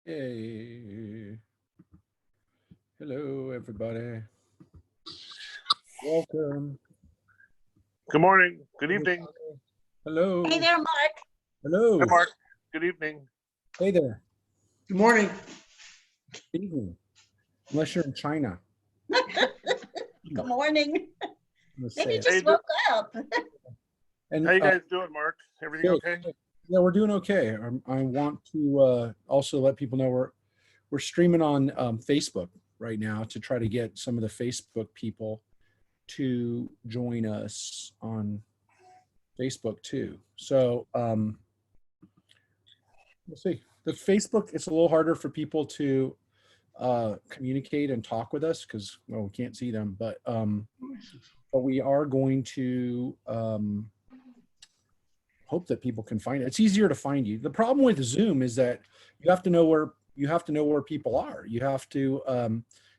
Hey, hello everybody. Welcome. Good morning. Good evening. Hello. Hey there, Mark. Hello. Hi, Mark. Good evening. Hey there. Good morning. Good evening. Unless you're in China. Good morning. Let's Maybe say you it. just woke up. And How you guys doing, Mark? Everything good. okay? Yeah, we're doing okay. I want to also let people know we're streaming on Facebook right now to try to get some of the Facebook people to join us on Facebook too. So let's see. The Facebook, it's a little harder for people to communicate and talk with us because well, we can't see them, but we are going to hope that people can find it. It's easier to find you. The problem with Zoom is that you have to know where people are. You have to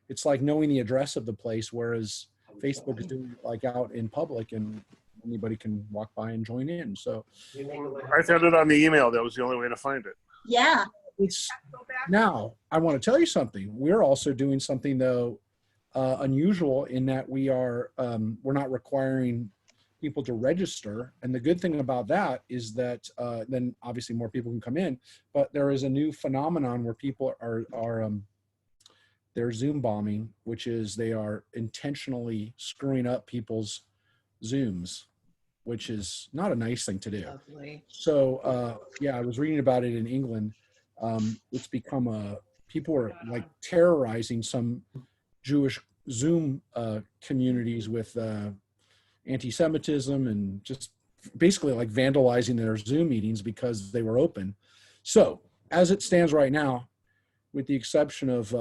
it's like knowing the address of the place, whereas Facebook is doing it like out in public and anybody can walk by and join in. So I found it on the email. That was the only way to find it. Yeah. it's now I want to tell you something. We're also doing something though unusual in that we're not requiring people to register, and the good thing about that is that then obviously more people can come in, but there is a new phenomenon where people are they're Zoom bombing, which is they are intentionally screwing up people's Zooms, which is not a nice thing to do. Lovely. So yeah, I was reading about it in England. It's become people are like terrorizing some Jewish Zoom communities with anti-Semitism and just basically like vandalizing their Zoom meetings because they were open. So as it stands right now, with the exception of,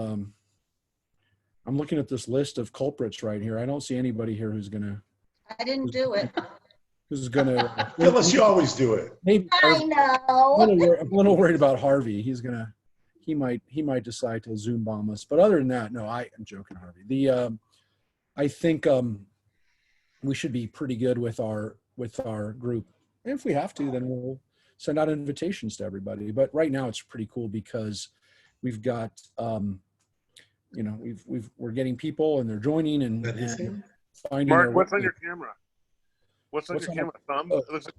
I'm looking at this list of culprits right here. I don't see anybody here who's gonna. I didn't do it. Who's gonna? Phyllis, you always do it. Maybe I know. I'm a little worried about Harvey. He might decide to Zoom bomb us. But other than that, no, I am joking, Harvey. I think we should be pretty good with our group. And if we have to, then we'll send out invitations to everybody. But right now it's pretty cool because we've got we're getting people and they're joining and finding Mark, their what's on way. your camera? What's on What's your on camera? Thumb? oh. It looks like,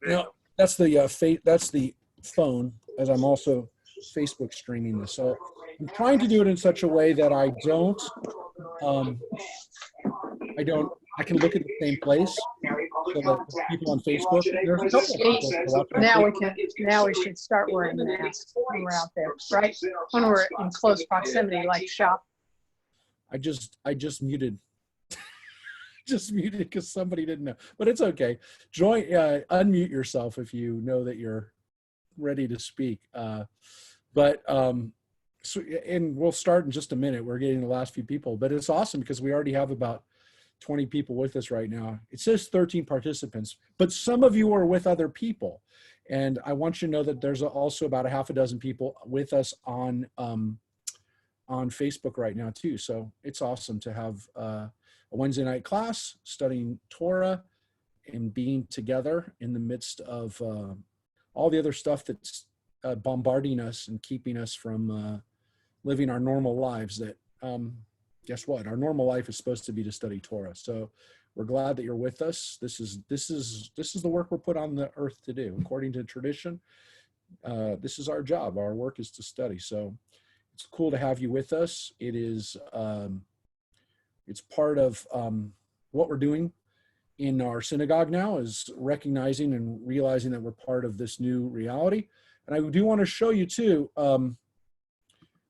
there No, you go. that's the phone, as I'm also Facebook streaming this. So I'm trying to do it in such a way that I can look at the same place. So that people on Facebook, there's a couple of people that are watching. Now we should start wearing masks when we're out there, right? When we're in close proximity, like shop. I just muted. Just muted because somebody didn't know, but it's okay. Unmute yourself if you know that you're ready to speak. So, and we'll start in just a minute. We're getting the last few people, but it's awesome because we already have about 20 people with us right now. It says 13 participants, but some of you are with other people. And I want you to know that there's also about a half a dozen people with us on Facebook right now too. So it's awesome to have a Wednesday night class studying Torah and being together in the midst of all the other stuff that's bombarding us and keeping us from living our normal lives. That guess what? Our normal life is supposed to be to study Torah. So we're glad that you're with us. This is the work we're put on the earth to do. According to tradition, this is our job. Our work is to study. So it's cool to have you with us. It is it's part of what we're doing in our synagogue now, is recognizing and realizing that we're part of this new reality. And I do want to show you too,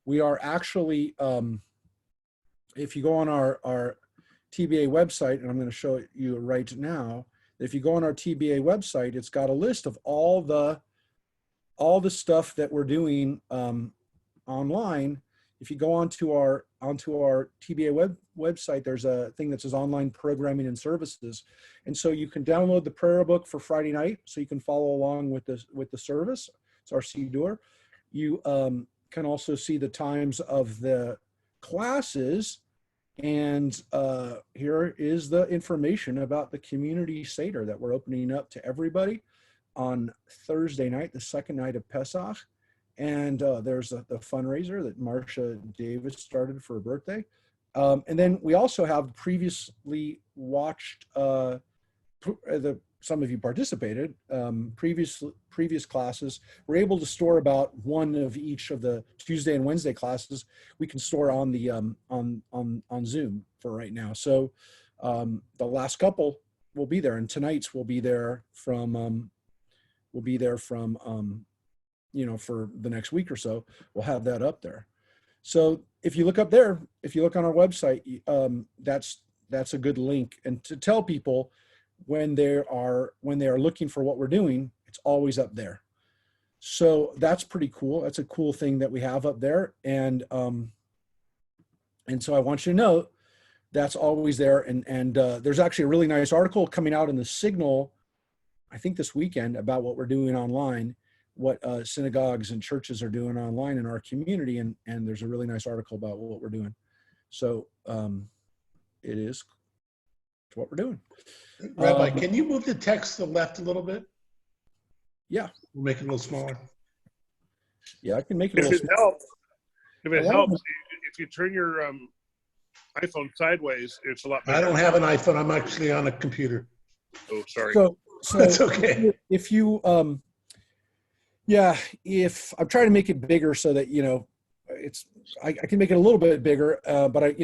we are actually, if you go on our TBA website, and I'm going to show you right now, if you go on our TBA website, it's got a list of all the stuff that we're doing online. If you go onto our TBA website, there's a thing that says online programming and services. And so you can download the prayer book for Friday night so you can follow along with the service. It's our Siddur. You can also see the times of the classes. And here is the information about the community Seder that we're opening up to everybody on Thursday night, the second night of Pesach. And there's the fundraiser that Marcia Davis started for her birthday. And then we also have previously watched, some of you participated, previous classes. We're able to store about one of each of the Tuesday and Wednesday classes. We can store on the on Zoom for right now. So the last couple will be there, and tonight's will be there from for the next week or so. We'll have that up there. So if you look up there, if you look on our website, that's a good link. And to tell people when they are looking for what we're doing, it's always up there. So that's pretty cool. That's a cool thing that we have up there. And so I want you to know that's always there. And there's actually a really nice article coming out in the Signal, I think this weekend, about what we're doing online, what synagogues and churches are doing online in our community. And there's a really nice article about what we're doing. So it is what we're doing. Rabbi, can you move the text to the left a little bit? Yeah. We'll make it a little smaller. Yeah, I can make it a If little it helps, I helps, if you turn your iPhone sideways, it's a lot better. I don't have an iPhone. I'm actually on a computer. Oh, sorry. So That's okay. if you if I'm trying to make it bigger so that I can make it a little bit bigger, but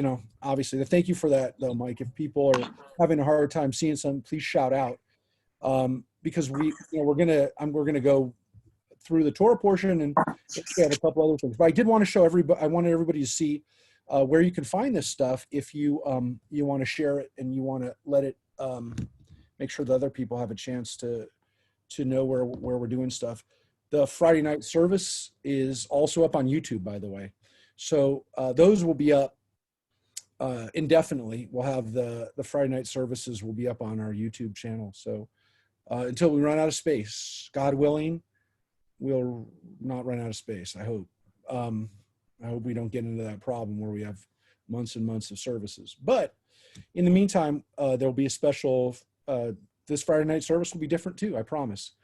obviously thank you for that though, Mike. If people are having a hard time seeing something, please shout out, because we're gonna go through the Torah portion and we have a couple other things. But I did want to show everybody. I wanted everybody to see where you can find this stuff if you want to share it and you want to let it make sure that other people have a chance to know where we're doing stuff. The Friday night service is also up on YouTube, by the way. So those will be up indefinitely. We'll have the Friday night services will be up on our YouTube channel. So until we run out of space, God willing, we'll not run out of space. I hope. I hope we don't get into that problem where we have months and months of services. But in the meantime, there'll be a special. This Friday night service will be different too. I promise.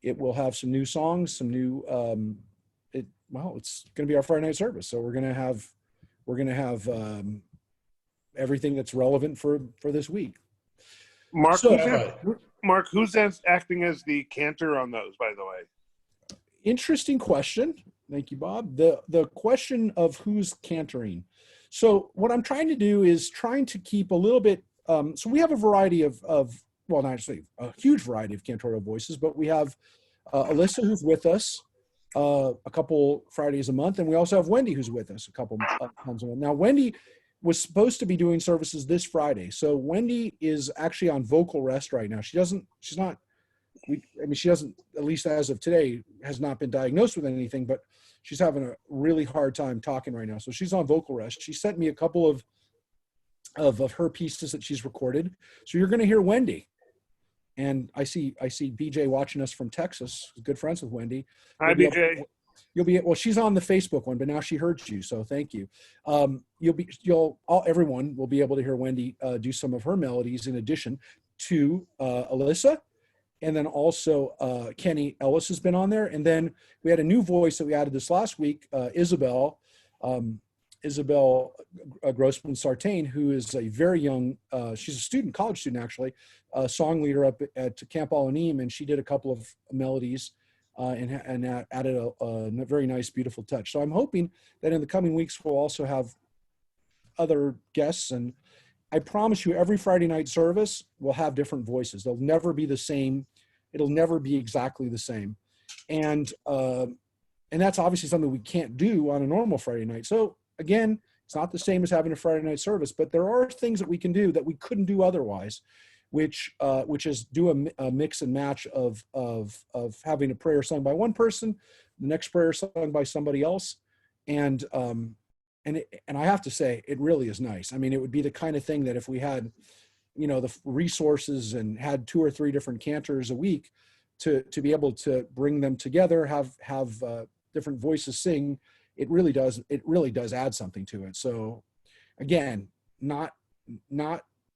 It will have some new songs, some new. It's going to be our Friday night service, so we're going to have everything that's relevant for this week. Mark, So, who's acting as the cantor on those, by the way? Interesting question. Thank you, Bob. The question of who's cantoring. So what I'm trying to do is trying to keep a little bit. So we have a variety of well, not actually a huge variety of cantorial voices, but we have Alyssa who's with us a couple Fridays a month, and we also have Wendy who's with us a couple times a month. Now Wendy was supposed to be doing services this Friday, so Wendy is actually on vocal rest right now. She doesn't, at least as of today, has not been diagnosed with anything, but she's having a really hard time talking right now. So she's on vocal rest. She sent me a couple of her pieces that she's recorded. So you're going to hear Wendy. And I see BJ watching us from Texas. Good friends with Wendy. Hi, BJ. Well, she's on the Facebook one, but now she heard you, so thank you. Everyone will be able to hear Wendy do some of her melodies in addition to Alyssa, and then also Kenny Ellis has been on there, and then we had a new voice that we added this last week, Isabel Grossman Sartain, who is a very young, she's a college student actually, song leader up at Camp Al-Anim, and she did a couple of melodies and added a very nice, beautiful touch. So I'm hoping that in the coming weeks we'll also have other guests, and I promise you every Friday night service will have different voices. They'll never be the same. It'll never be exactly the same. And that's obviously something we can't do on a normal Friday night. So again, it's not the same as having a Friday night service, but there are things that we can do that we couldn't do otherwise, which is do a mix and match of having a prayer sung by one person, the next prayer sung by somebody else, and I have to say it really is nice. I mean, it would be the kind of thing that if we had, the resources and had 2 or 3 different cantors a week to be able to bring them together, have different voices sing. It really does add something to it. So again, not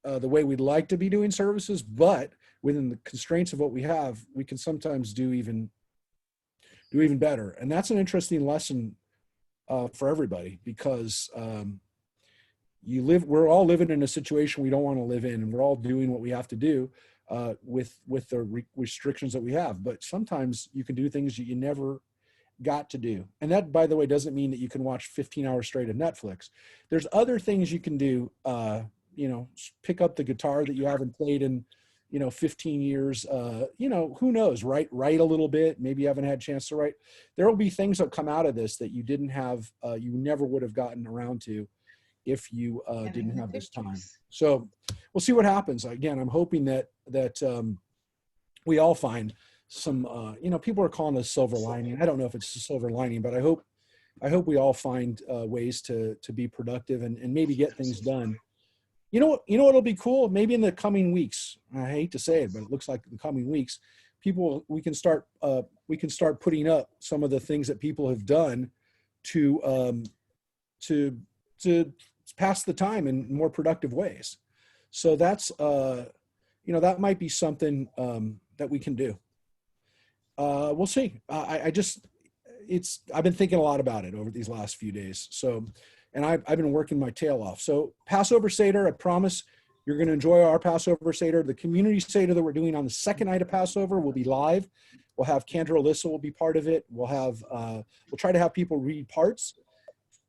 the way we'd like to be doing services, but within the constraints of what we have, we can sometimes do do even better. And that's an interesting lesson for everybody, because we're all living in a situation we don't want to live in, and we're all doing what we have to do with the restrictions that we have. But sometimes you can do things that you never got to do. And that, by the way, doesn't mean that you can watch 15 hours straight of Netflix. There's other things you can do, pick up the guitar that you haven't played in, 15 years, who knows, write a little bit. Maybe you haven't had a chance to write. There will be things that come out of this that you didn't have, you never would have gotten around to if you didn't have this time. So we'll see what happens. Again, I'm hoping that we all find some, people are calling it a silver lining. I don't know if it's a silver lining, but I hope we all find ways to be productive and maybe get things done. You know what'll be cool? Maybe in the coming weeks, I hate to say it, but it looks like the coming weeks, we can start putting up some of the things that people have done to pass the time in more productive ways. So that's, that might be something that we can do. We'll see. I've been thinking a lot about it over these last few days. So, and I've been working my tail off. So Passover Seder, I promise you're going to enjoy our Passover Seder. The community Seder that we're doing on the second night of Passover will be live. We'll have Cantor Alyssa will be part of it. We'll try to have people read parts.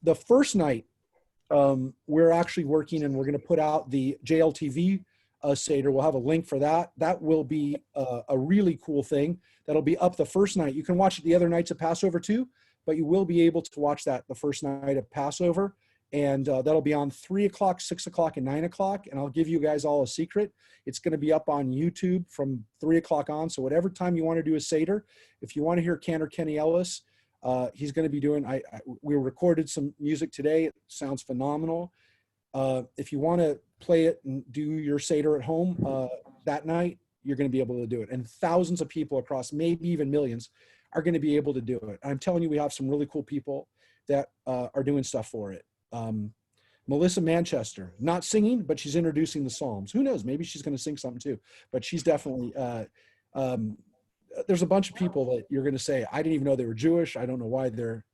The first night, we're actually working, and we're going to put out the JLTV Seder. We'll have a link for that. That will be a really cool thing. That'll be up the first night. You can watch it the other nights of Passover too, but you will be able to watch that the first night of Passover. And that'll be on 3 o'clock, 6 o'clock, and 9 o'clock. And I'll give you guys all a secret. It's going to be up on YouTube from 3 o'clock on. So whatever time you want to do a Seder, if you want to hear Cantor Kenny Ellis, he's going to be doing, we recorded some music today. It sounds phenomenal. If you want to play it and do your Seder at home that night, you're going to be able to do it. And thousands of people across, maybe even millions, are going to be able to do it. I'm telling you, we have some really cool people that are doing stuff for it. Melissa Manchester, not singing, but she's introducing the Psalms. Who knows? Maybe she's going to sing something too. But she's definitely, there's a bunch of people that you're going to say, I didn't even know they were Jewish. I don't know why they're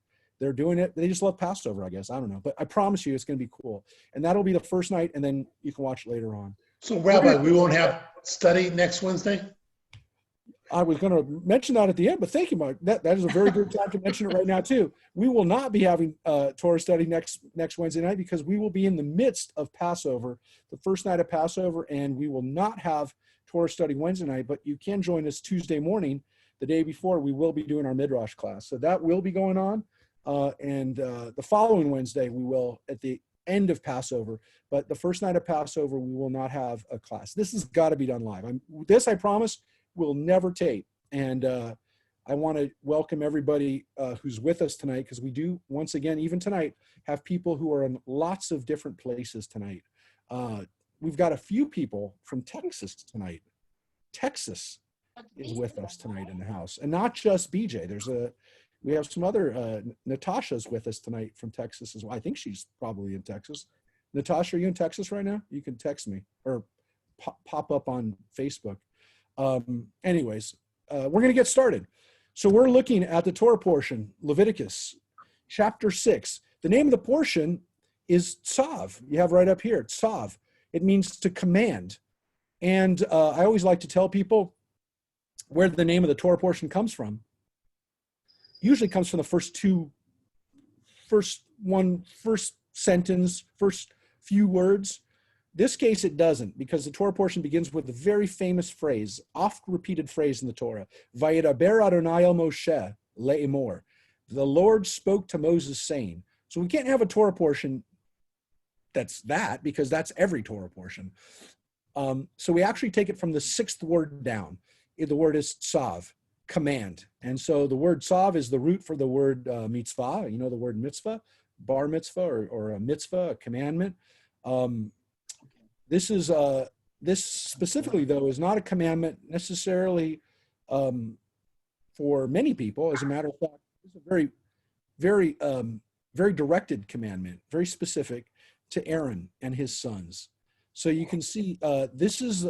doing it. They just love Passover, I guess. I don't know. But I promise you it's going to be cool. And that'll be the first night, and then you can watch it later on. So, Rabbi, we won't have study next Wednesday? I was going to mention that at the end, but thank you, Mark. That is a very good time to mention it right now, too. We will not be having Torah study next Wednesday night, because we will be in the midst of Passover, the first night of Passover, and we will not have Torah study Wednesday night, but you can join us Tuesday morning, the day before. We will be doing our Midrash class. So that will be going on. And the following Wednesday, we will at the end of Passover, but the first night of Passover, we will not have a class. This has got to be done live. I promise, will never tape. And I want to welcome everybody who's with us tonight, because we do, once again, even tonight, have people who are in lots of different places tonight. We've got a few people from Texas tonight. Texas is with us tonight in the house, and not just BJ. We have some other, Natasha's with us tonight from Texas as well. I think she's probably in Texas. Natasha, are you in Texas right now? You can text me or pop up on Facebook. Anyways, we're going to get started. So we're looking at the Torah portion, Leviticus chapter 6. The name of the portion is Tzav. You have right up here, Tzav. It means to command. And I always like to tell people where the name of the Torah portion comes from. Usually comes from the first sentence, first few words. This case, it doesn't, because the Torah portion begins with a very famous phrase, oft repeated phrase in the Torah, Vayedaber Adonai el Moshe le'emor. The Lord spoke to Moses saying. So we can't have a Torah portion that's that, because that's every Torah portion. So we actually take it from the sixth word down. The word is tzav, command. And so the word tzav is the root for the word mitzvah. You know the word mitzvah, bar mitzvah, or a mitzvah, a commandment. This specifically, though, is not a commandment necessarily for many people. As a matter of fact, it's a very, very, very directed commandment, very specific to Aaron and his sons. So you can see this is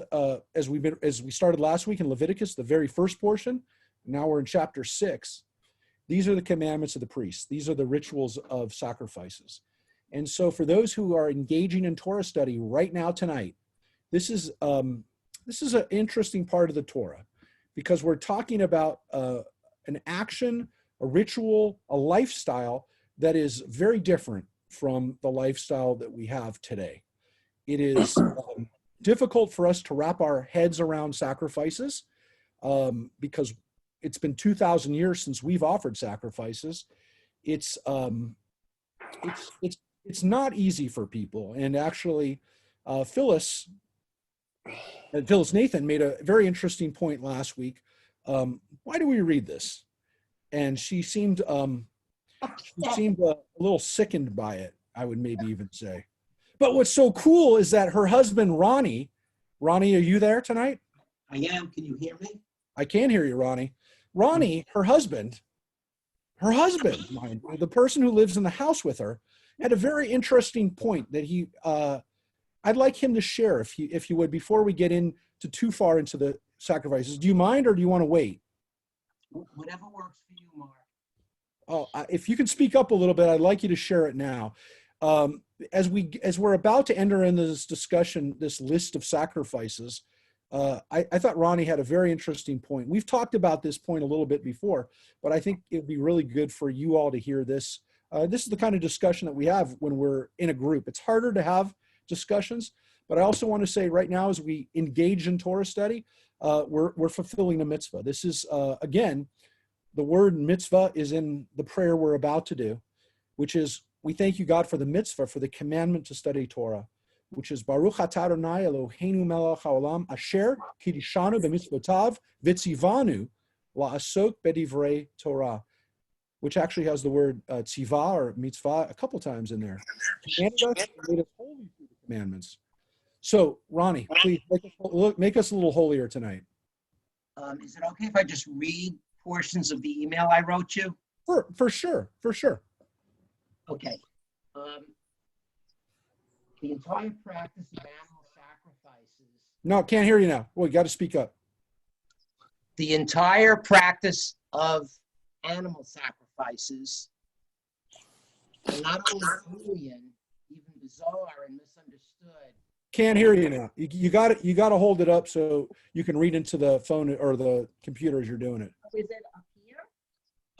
as we started last week in Leviticus, the very first portion. Now we're in chapter 6, These are the commandments of the priests. These are the rituals of sacrifices. And so for those who are engaging in Torah study right now tonight, this is an interesting part of the Torah, because we're talking about an action, a ritual, a lifestyle that is very different from the lifestyle that we have today. It is difficult for us to wrap our heads around sacrifices because it's been 2,000 years since we've offered sacrifices. It's not easy for people. And actually, Phyllis Nathan made a very interesting point last week. Why do we read this? And she seemed a little sickened by it, I would maybe even say. But what's so cool is that her husband, Ronnie, are you there tonight? I am. Can you hear me? I can hear you, Ronnie. Ronnie, her husband, the person who lives in the house with her, had a very interesting point that I'd like him to share if you would, before we get into too far into the sacrifices. Do you mind, or do you want to wait? Whatever works for you, Mark. Oh, if you can speak up a little bit, I'd like you to share it now. As we're about to enter into this discussion, this list of sacrifices, I thought Ronnie had a very interesting point. We've talked about this point a little bit before, but I think it'd be really good for you all to hear this. This is the kind of discussion that we have when we're in a group. It's harder to have discussions, but I also want to say right now, as we engage in Torah study, we're fulfilling a mitzvah. This is, again, the word mitzvah is in the prayer we're about to do, which is, we thank you, God, for the mitzvah, for the commandment to study Torah, which is Baruch atah Adonai Eloheinu melech haolam asher kiddushanu b'mitzvotav v'tzivanu la'asok b'divrei Torah, which actually has the word tzivah or mitzvah a couple times in there. Commanded us and made us holy through the commandments. So, Ronnie, please make us a little holier tonight. Is it okay if I just read portions of the email I wrote you? For sure. Okay. The entire practice of animal sacrifices. No, can't hear you now. Well, you got to speak up. The entire practice of animal sacrifices are not only alien, even bizarre and misunderstood. Can't hear you now. You got to hold it up so you can read into the phone or the computer as you're doing it. Is it up here?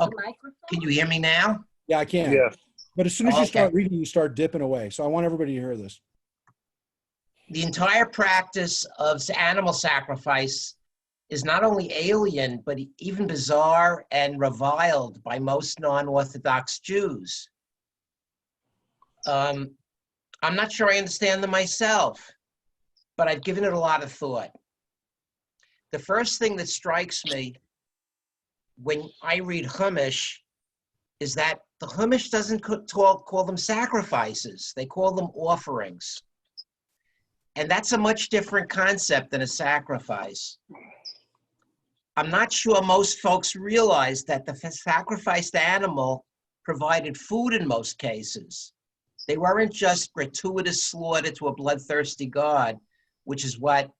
Oh, The microphone? can you hear me now? Yeah, I can. Yeah. But as soon as you Okay. start reading, you start dipping away. So I want everybody to hear this. The entire practice of animal sacrifice is not only alien, but even bizarre and reviled by most non-Orthodox Jews. I'm not sure I understand them myself, but I've given it a lot of thought. The first thing that strikes me when I read Chumash is that the Chumash doesn't call them sacrifices. They call them offerings. And that's a much different concept than a sacrifice. I'm not sure most folks realize that the sacrificed animal provided food in most cases. They weren't just gratuitous slaughter to a bloodthirsty god, which is what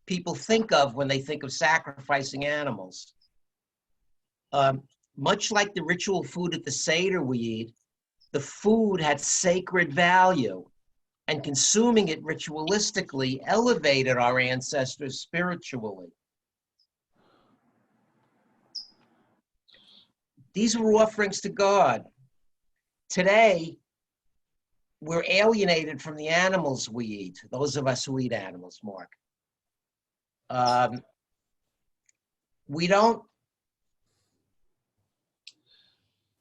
people think of when they think of sacrificing animals. Much like the ritual food at the Seder we eat, the food had sacred value, and consuming it ritualistically elevated our ancestors spiritually. These were offerings to God. Today, we're alienated from the animals we eat, those of us who eat animals, Mark. We don't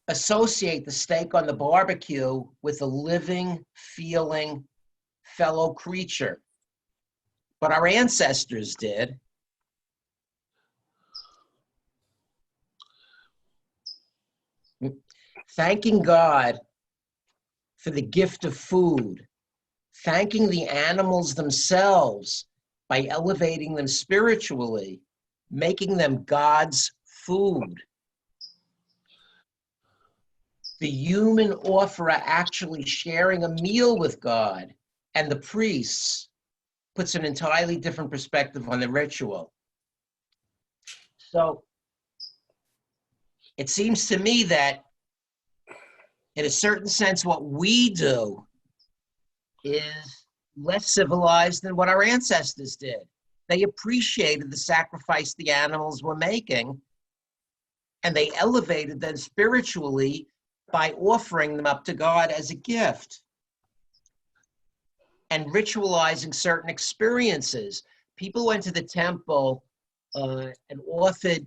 associate the steak on the barbecue with a living, feeling fellow creature, but our ancestors did. Thanking God for the gift of food, thanking the animals themselves by elevating them spiritually, making them God's food. The human offerer actually sharing a meal with God and the priests puts an entirely different perspective on the ritual. So it seems to me that in a certain sense, what we do is less civilized than what our ancestors did. They appreciated the sacrifice the animals were making, and they elevated them spiritually by offering them up to God as a gift and ritualizing certain experiences. People went to the temple and offered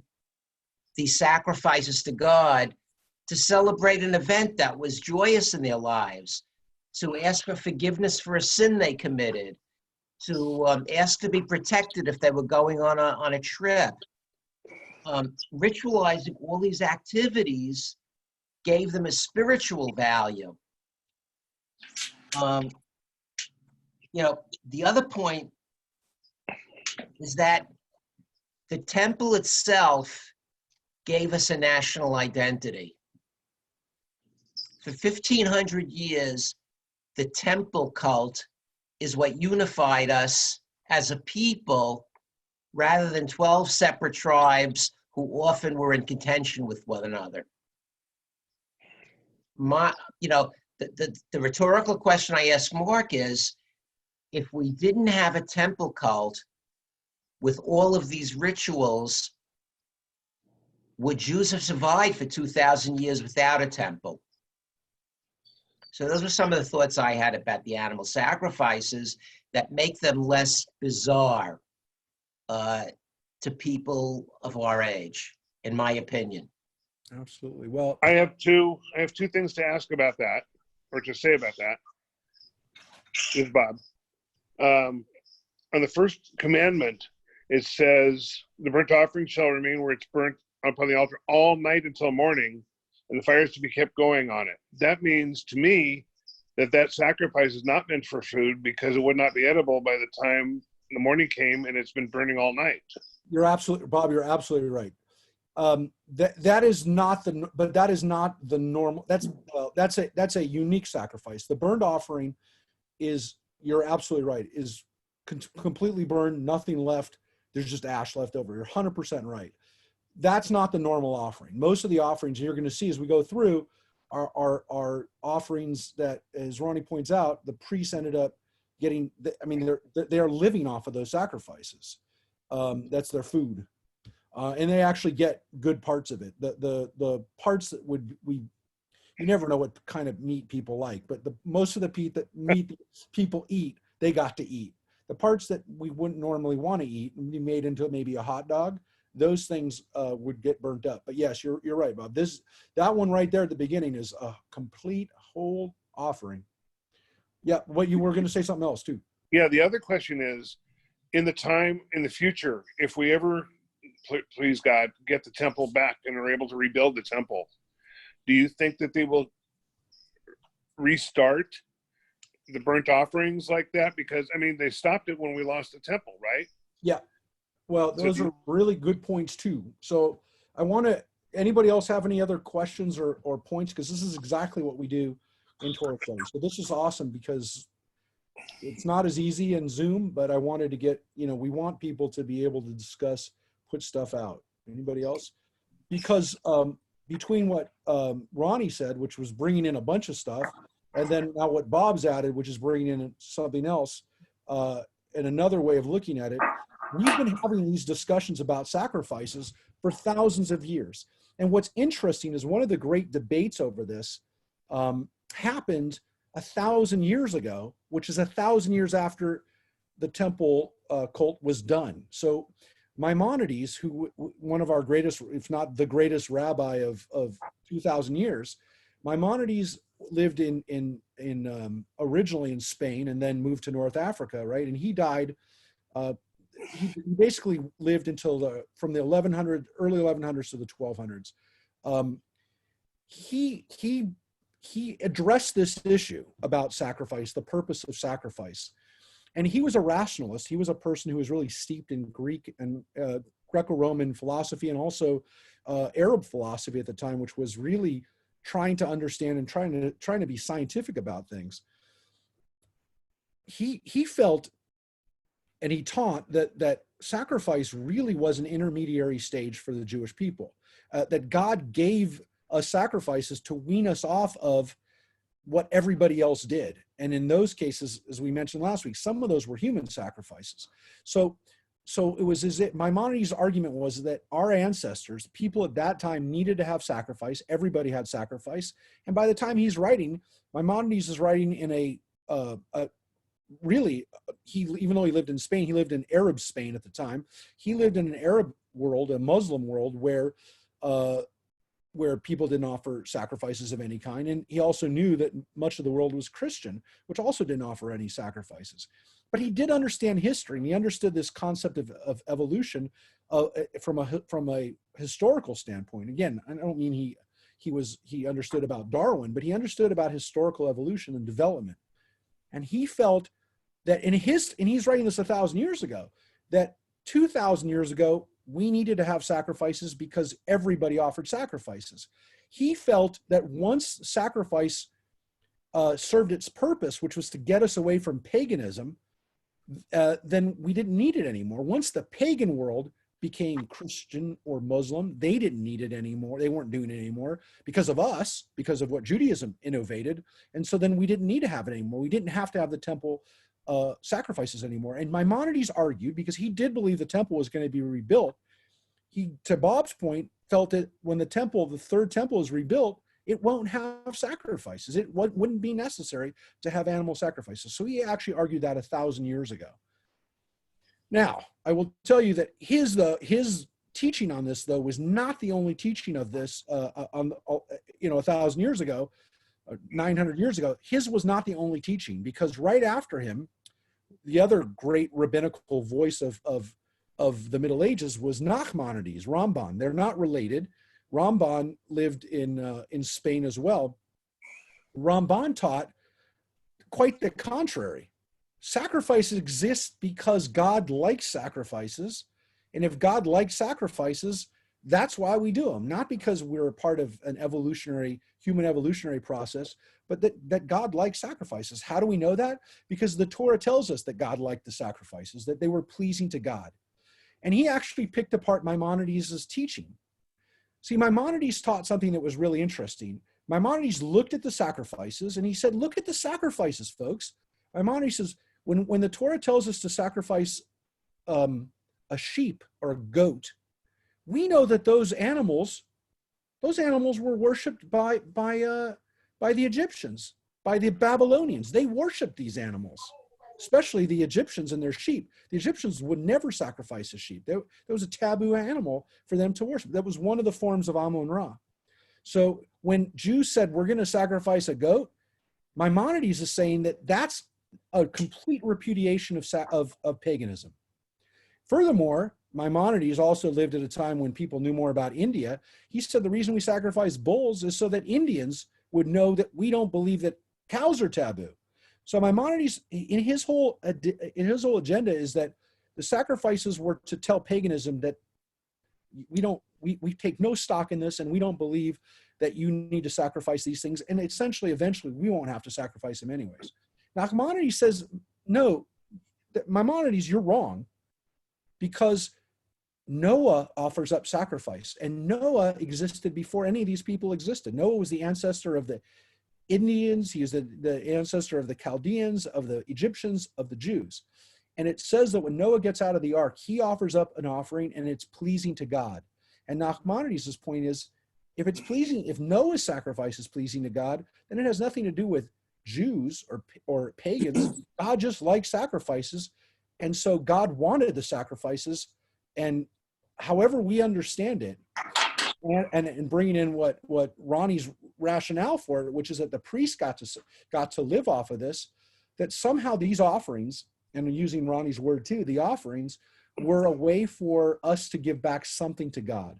these sacrifices to God to celebrate an event that was joyous in their lives, to ask for forgiveness for a sin they committed, to ask to be protected if they were going on a trip. Ritualizing all these activities gave them a spiritual value. The other point is that the temple itself gave us a national identity. For 1,500 years, the temple cult is what unified us as a people rather than 12 separate tribes who often were in contention with one another. The rhetorical question I ask Mark is, if we didn't have a temple cult with all of these rituals, would Jews have survived for 2,000 years without a temple? So those were some of the thoughts I had about the animal sacrifices that make them less bizarre to people of our age, in my opinion. Absolutely. Well, I have two things to ask about that, or to say about that. Is Bob. On the first commandment, it says, the burnt offering shall remain where it's burnt upon the altar all night until morning, and the fire is to be kept going on it. That means to me that sacrifice is not meant for food, because it would not be edible by the time the morning came and it's been burning all night. Bob, you're absolutely right. That is not the normal. That's a unique sacrifice. The burnt offering is, you're absolutely right, is completely burned, nothing left. There's just ash left over. You're 100% right. That's not the normal offering. Most of the offerings you're going to see as we go through are offerings that, as Ronnie points out, the priests ended up getting. They're living off of those sacrifices. That's their food, and they actually get good parts of it. The parts that you never know what kind of meat people like, but most of the meat that people eat, they got to eat. The parts that we wouldn't normally want to eat and be made into maybe a hot dog, those things would get burnt up. But yes, you're right, Bob. That one right there at the beginning is a complete whole offering. Yeah, what you were going to say something else too. Yeah, the other question is, in the future, if we ever, please God, get the temple back and are able to rebuild the temple, do you think that they will restart the burnt offerings like that? Because, they stopped it when we lost the temple, right? Yeah. Well, those are really good points too. So anybody else have any other questions or points? Because this is exactly what we do in Torah Study. So this is awesome because it's not as easy in Zoom, but I wanted to get, we want people to be able to discuss, put stuff out. Anybody else? Because between what Ronnie said, which was bringing in a bunch of stuff, and then now what Bob's added, which is bringing in something else, and another way of looking at it, we've been having these discussions about sacrifices for thousands of years. And what's interesting is one of the great debates over this happened 1,000 years ago, which is 1,000 years after the temple cult was done. So Maimonides, who one of our greatest, if not the greatest rabbi of 2,000 years, Maimonides lived in originally in Spain and then moved to North Africa, right? And he died. He basically lived until from the early 1100s to the 1200s. He addressed this issue about sacrifice, the purpose of sacrifice. And he was a rationalist. He was a person who was really steeped in Greek and Greco-Roman philosophy and also Arab philosophy at the time, which was really trying to understand and trying to be scientific about things. He felt and he taught that sacrifice really was an intermediary stage for the Jewish people, that God gave us sacrifices to wean us off of what everybody else did. And in those cases, as we mentioned last week, some of those were human sacrifices. So it was as if Maimonides' argument was that our ancestors, people at that time, needed to have sacrifice. Everybody had sacrifice. And by the time he's writing, Maimonides is writing in even though he lived in Spain, he lived in Arab Spain at the time. He lived in an Arab world, a Muslim world, where people didn't offer sacrifices of any kind. And he also knew that much of the world was Christian, which also didn't offer any sacrifices. But he did understand history, and he understood this concept of evolution from a historical standpoint. Again, I don't mean he understood about Darwin, but he understood about historical evolution and development. And he felt that and he's writing this 1,000 years ago, that 2,000 years ago, we needed to have sacrifices because everybody offered sacrifices. He felt that once sacrifice served its purpose, which was to get us away from paganism, then we didn't need it anymore. Once the pagan world became Christian or Muslim, they didn't need it anymore. They weren't doing it anymore because of us, because of what Judaism innovated. And so then we didn't need to have it anymore. We didn't have to have the temple sacrifices anymore. And Maimonides argued, because he did believe the temple was going to be rebuilt, he, to Bob's point, felt that when the third temple is rebuilt, it won't have sacrifices. It wouldn't be necessary to have animal sacrifices. So he actually argued that 1,000 years ago. Now, I will tell you that his teaching on this, though, was not the only teaching of this 1,000 years ago, 900 years ago. His was not the only teaching, because right after him, the other great rabbinical voice of the Middle Ages was Nachmanides, Ramban. They're not related. Ramban lived in Spain as well. Ramban taught quite the contrary. Sacrifices exist because God likes sacrifices. And if God likes sacrifices, that's why we do them. Not because we're a part of an human evolutionary process, but that God likes sacrifices. How do we know that? Because the Torah tells us that God liked the sacrifices, that they were pleasing to God. And he actually picked apart Maimonides' teaching. See, Maimonides taught something that was really interesting. Maimonides looked at the sacrifices and he said, look at the sacrifices, folks. Maimonides says, when the Torah tells us to sacrifice a sheep or a goat, we know that those animals were worshipped by the Egyptians, by the Babylonians. They worshiped these animals, especially the Egyptians and their sheep. The Egyptians would never sacrifice a sheep. There was a taboo animal for them to worship. That was one of the forms of Amun-Ra. So when Jews said, we're going to sacrifice a goat, Maimonides is saying that that's a complete repudiation of paganism. Furthermore, Maimonides also lived at a time when people knew more about India. He said the reason we sacrifice bulls is so that Indians would know that we don't believe that cows are taboo. So Maimonides, in his whole agenda, is that the sacrifices were to tell paganism that we take no stock in this, and we don't believe that you need to sacrifice these things. And eventually, we won't have to sacrifice them anyways. Now, Maimonides says, no, Maimonides, you're wrong, because Noah offers up sacrifice, and Noah existed before any of these people existed. Noah was the ancestor of the Indians. He is the ancestor of the Chaldeans, of the Egyptians, of the Jews. And it says that when Noah gets out of the ark, he offers up an offering and it's pleasing to God. And Nachmanides' point is, if Noah's sacrifice is pleasing to God, then it has nothing to do with Jews or pagans. God just likes sacrifices. And so God wanted the sacrifices, and however we understand it, and bringing in what Ronnie's rationale for it, which is that the priests got to live off of this, that somehow these offerings, and using Ronnie's word too, the offerings were a way for us to give back something to God.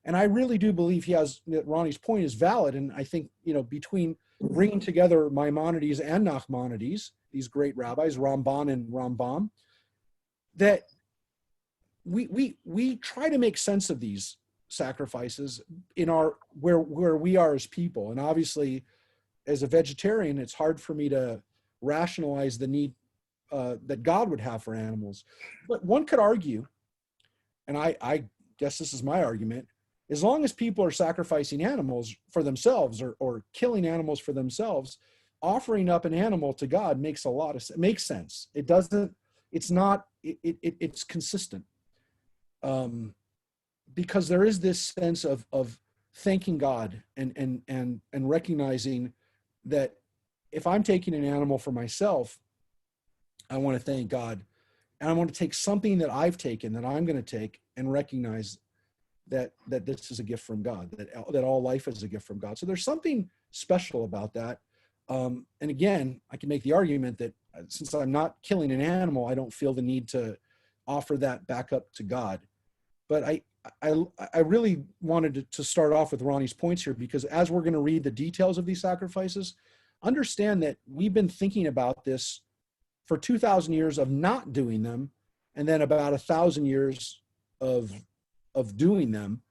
And I really do believe that Ronnie's point is valid. And I think, between bringing together Maimonides and Nachmanides, these great rabbis, Ramban and Rambam, that we try to make sense of these sacrifices in where we are as people. And obviously, as a vegetarian, it's hard for me to rationalize the need that God would have for animals. But one could argue, and I guess this is my argument, as long as people are sacrificing animals for themselves or killing animals for themselves, offering up an animal to God makes sense. It doesn't, it's not, it's consistent. Because there is this sense of thanking God and recognizing that if I'm taking an animal for myself, I want to thank God, and I want to take something that I've taken, that I'm going to take, and recognize that this is a gift from God, that all life is a gift from God. So there's something special about that. And again, I can make the argument that since I'm not killing an animal, I don't feel the need to offer that back up to God. But I really wanted to start off with Ronnie's points here, because as we're going to read the details of these sacrifices, understand that we've been thinking about this for 2,000 years of not doing them, and then about 1,000 years of doing them.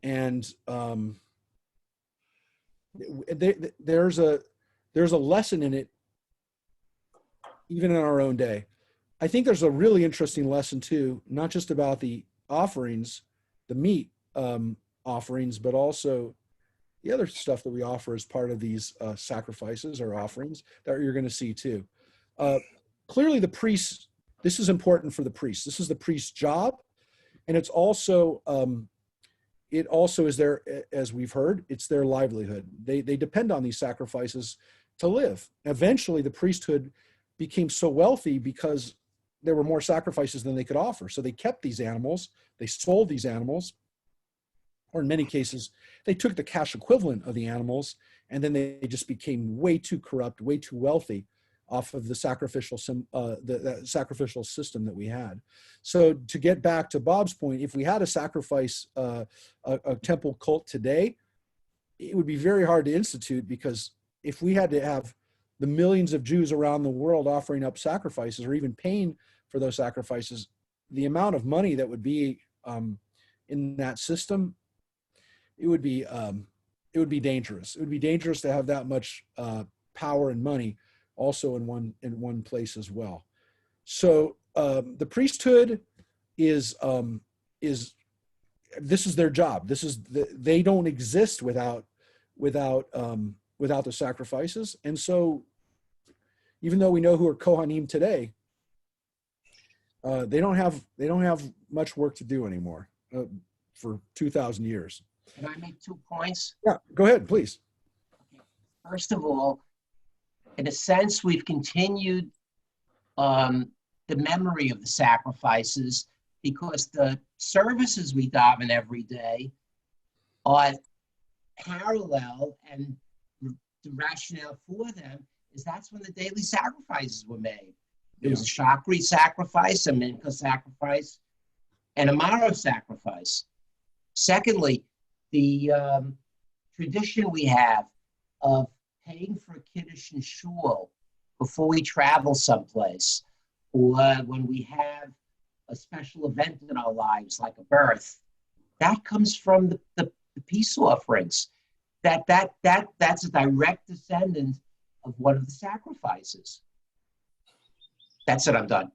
And there's a lesson in it, even in our own day. I think there's a really interesting lesson too, not just about the offerings, the meat offerings, but also the other stuff that we offer as part of these sacrifices or offerings that you're going to see too. Clearly the priests, this is important for the priests. This is the priest's job. And it's also, it also is their, as we've heard, it's their livelihood. They depend on these sacrifices to live. Eventually the priesthood became so wealthy because there were more sacrifices than they could offer. So they kept these animals, they sold these animals, or in many cases, they took the cash equivalent of the animals, and then they just became way too corrupt, way too wealthy off of the sacrificial system that we had. So to get back to Bob's point, if we had a sacrifice, a temple cult today, it would be very hard to institute, because if we had to have the millions of Jews around the world offering up sacrifices or even paying for those sacrifices, the amount of money that would be in that system, it would be dangerous. It would be dangerous to have that much power and money also in one place as well. So the priesthood is this is their job. They don't exist without the sacrifices. And so even though we know who are Kohanim today, they don't have much work to do anymore for 2,000 years. Can I make 2 points? Yeah, go ahead, please. First of all, in a sense, we've continued the memory of the sacrifices, because the services we daven every day are parallel, and the rationale for them is that's when the daily sacrifices were made. There was a Shakri sacrifice, a Mincha sacrifice, and a Marav sacrifice. Secondly, the tradition we have of paying for a Kiddush in shul before we travel someplace, or when we have a special event in our lives, like a birth, that comes from the peace offerings. That's a direct descendant of one of the sacrifices. That's it, I'm done.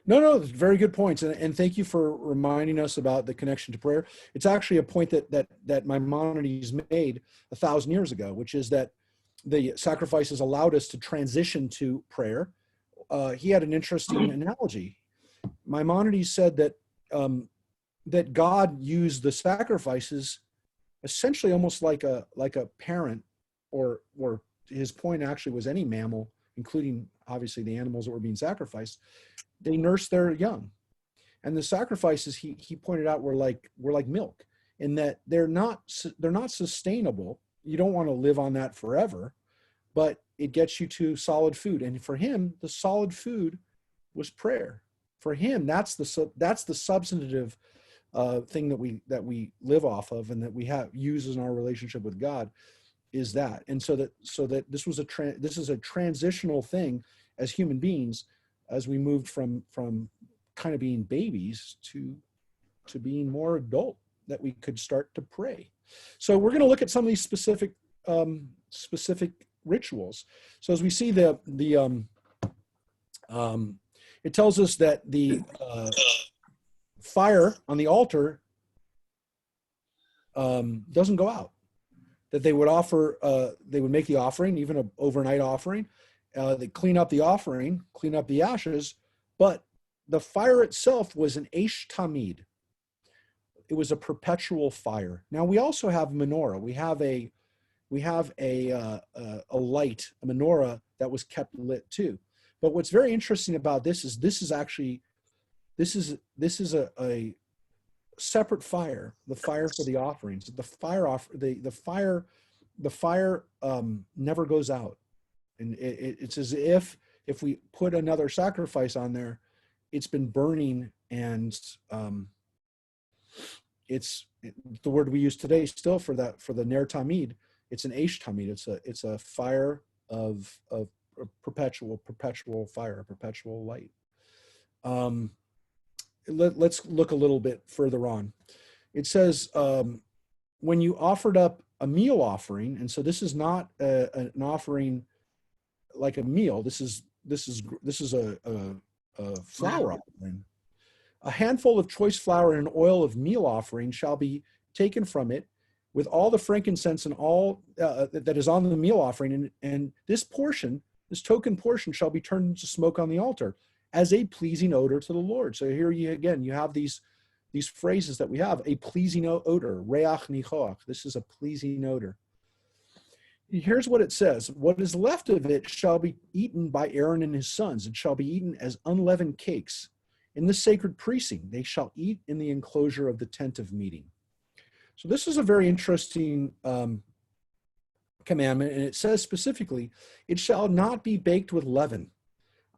No, very good points. And thank you for reminding us about the connection to prayer. It's actually a point that Maimonides made 1,000 years ago, which is that the sacrifices allowed us to transition to prayer. He had an interesting analogy. Maimonides said that God used the sacrifices essentially almost like a parent, or his point actually was any mammal, including obviously the animals that were being sacrificed. They nursed their young, and the sacrifices he pointed out were like milk, in that they're not sustainable. You don't want to live on that forever, but it gets you to solid food. And for him, the solid food was prayer. For him, that's the substantive thing that we live off of, and that we use in our relationship with God, is that. And so that this is a transitional thing as human beings, as we moved from kind of being babies to being more adult, that we could start to pray. So we're going to look at some of these specific rituals. So as we see the it tells us that the fire on the altar doesn't go out. That they would offer, they would make the offering, even an overnight offering. They clean up the offering, clean up the ashes, but the fire itself was an Eish Tamid. It was a perpetual fire. Now we also have menorah. We have a light, a menorah that was kept lit too. But what's very interesting about this is this is a separate fire, the fire for the offerings. The fire never goes out, and it's as if we put another sacrifice on there, it's been burning, and it's the word we use today still for the ner tamid. It's an eish tamid. It's a fire of perpetual fire, a perpetual light. Let's look a little bit further on. It says, when you offered up a meal offering, and so this is not an offering like a meal. This is a flour offering. A handful of choice flour and an oil of meal offering shall be taken from it, with all the frankincense and all that is on the meal offering, and this token portion shall be turned into smoke on the altar as a pleasing odor to the Lord. So here you have these phrases that we have: a pleasing odor, reach nichoach. This is a pleasing odor. Here's what it says: what is left of it shall be eaten by Aaron and his sons. It shall be eaten as unleavened cakes in the sacred precinct. They shall eat in the enclosure of the tent of meeting. So this is a very interesting commandment, and it says specifically, it shall not be baked with leaven.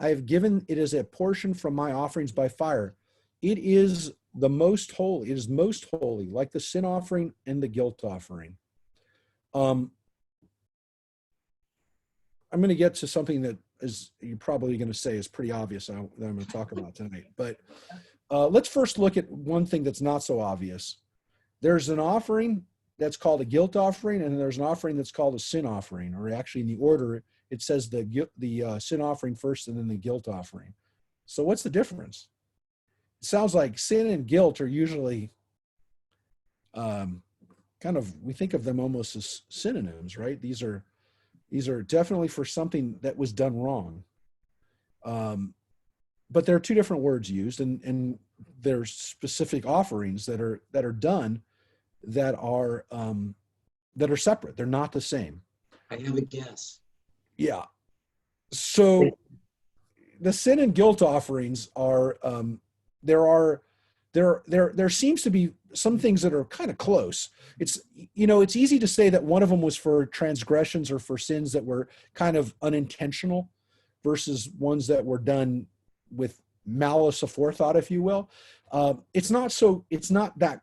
I have given it as a portion from my offerings by fire. It is the most holy. It is most holy, like the sin offering and the guilt offering. I'm going to get to something that is you're probably going to say is pretty obvious that I'm going to talk about tonight. But let's first look at one thing that's not so obvious. There's an offering that's called a guilt offering, and there's an offering that's called a sin offering, or actually in the order, it says the sin offering first and then the guilt offering. So what's the difference? It sounds like sin and guilt are usually we think of them almost as synonyms, right? These are definitely for something that was done wrong. But there are two different words used, and there's specific offerings that are done that are separate. They're not the same. I have a guess. Yeah. So the sin and guilt offerings are there seems to be some things that are kind of close. It's easy to say that one of them was for transgressions or for sins that were kind of unintentional versus ones that were done with malice aforethought, if you will. It's not that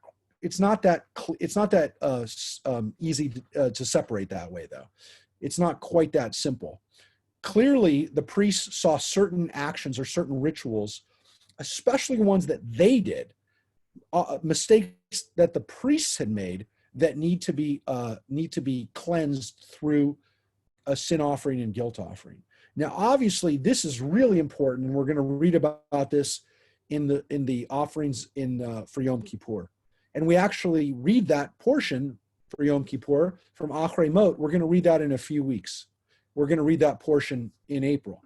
easy to separate that way, though. It's not quite that simple. Clearly, the priests saw certain actions or certain rituals, especially ones that they did, mistakes that the priests had made that need to be cleansed through a sin offering and guilt offering. Now, obviously, this is really important, and we're going to read about this in the offerings for Yom Kippur. And we actually read that portion for Yom Kippur from Achrei Mot. We're going to read that in a few weeks. We're going to read that portion in April.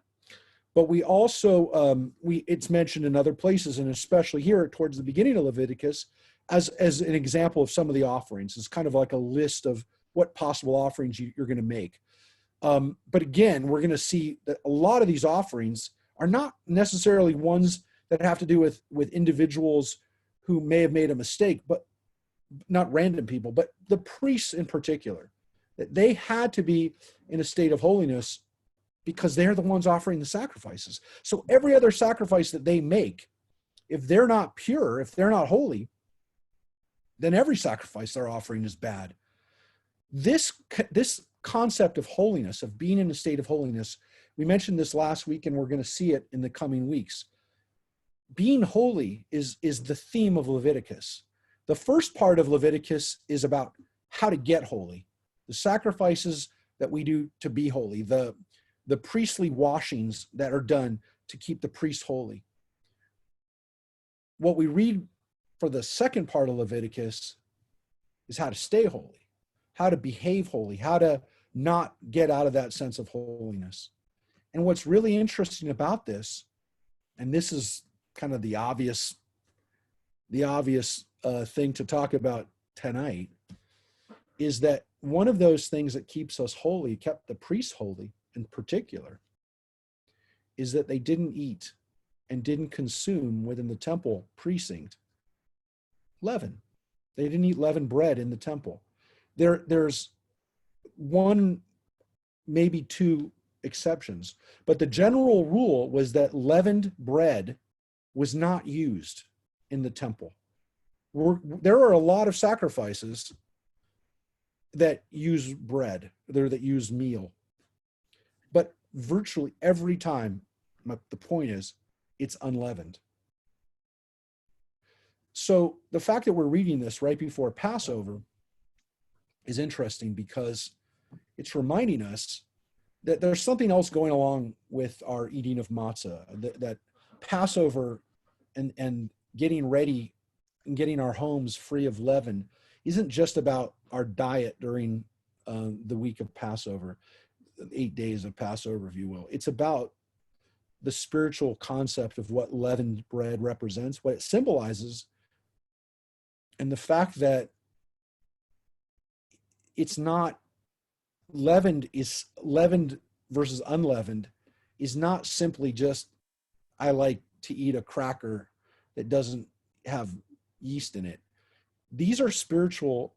But we also, it's mentioned in other places, and especially here towards the beginning of Leviticus, as an example of some of the offerings. It's kind of like a list of what possible offerings you're going to make. But again, we're going to see that a lot of these offerings are not necessarily ones that have to do with individuals who may have made a mistake, but not random people, but the priests in particular, that they had to be in a state of holiness because they're the ones offering the sacrifices. So every other sacrifice that they make, if they're not pure, if they're not holy, then every sacrifice they're offering is bad. This concept of holiness, of being in a state of holiness, we mentioned this last week, and we're going to see it in the coming weeks. Being holy is the theme of Leviticus. The first part of Leviticus is about how to get holy, the sacrifices that we do to be holy, the priestly washings that are done to keep the priest holy. What we read for the second part of Leviticus is how to stay holy, how to behave holy, how to not get out of that sense of holiness. And what's really interesting about this, and this is kind of the obvious thing to talk about tonight, is that one of those things that keeps us holy, kept the priests holy in particular, is that they didn't eat and didn't consume within the temple precinct leaven. They didn't eat leavened bread in the temple. There's one, maybe two exceptions, but the general rule was that leavened bread was not used in the temple. There are a lot of sacrifices that use bread, that use meal, but virtually every time, the point is, it's unleavened. So the fact that we're reading this right before Passover is interesting because it's reminding us that there's something else going along with our eating of matzah, that Passover and getting ready and getting our homes free of leaven isn't just about our diet during the week of Passover, 8 days of Passover, if you will. It's about the spiritual concept of what leavened bread represents, what it symbolizes, and the fact that it's not leavened versus unleavened is not simply just, I like to eat a cracker that doesn't have yeast in it. These are spiritual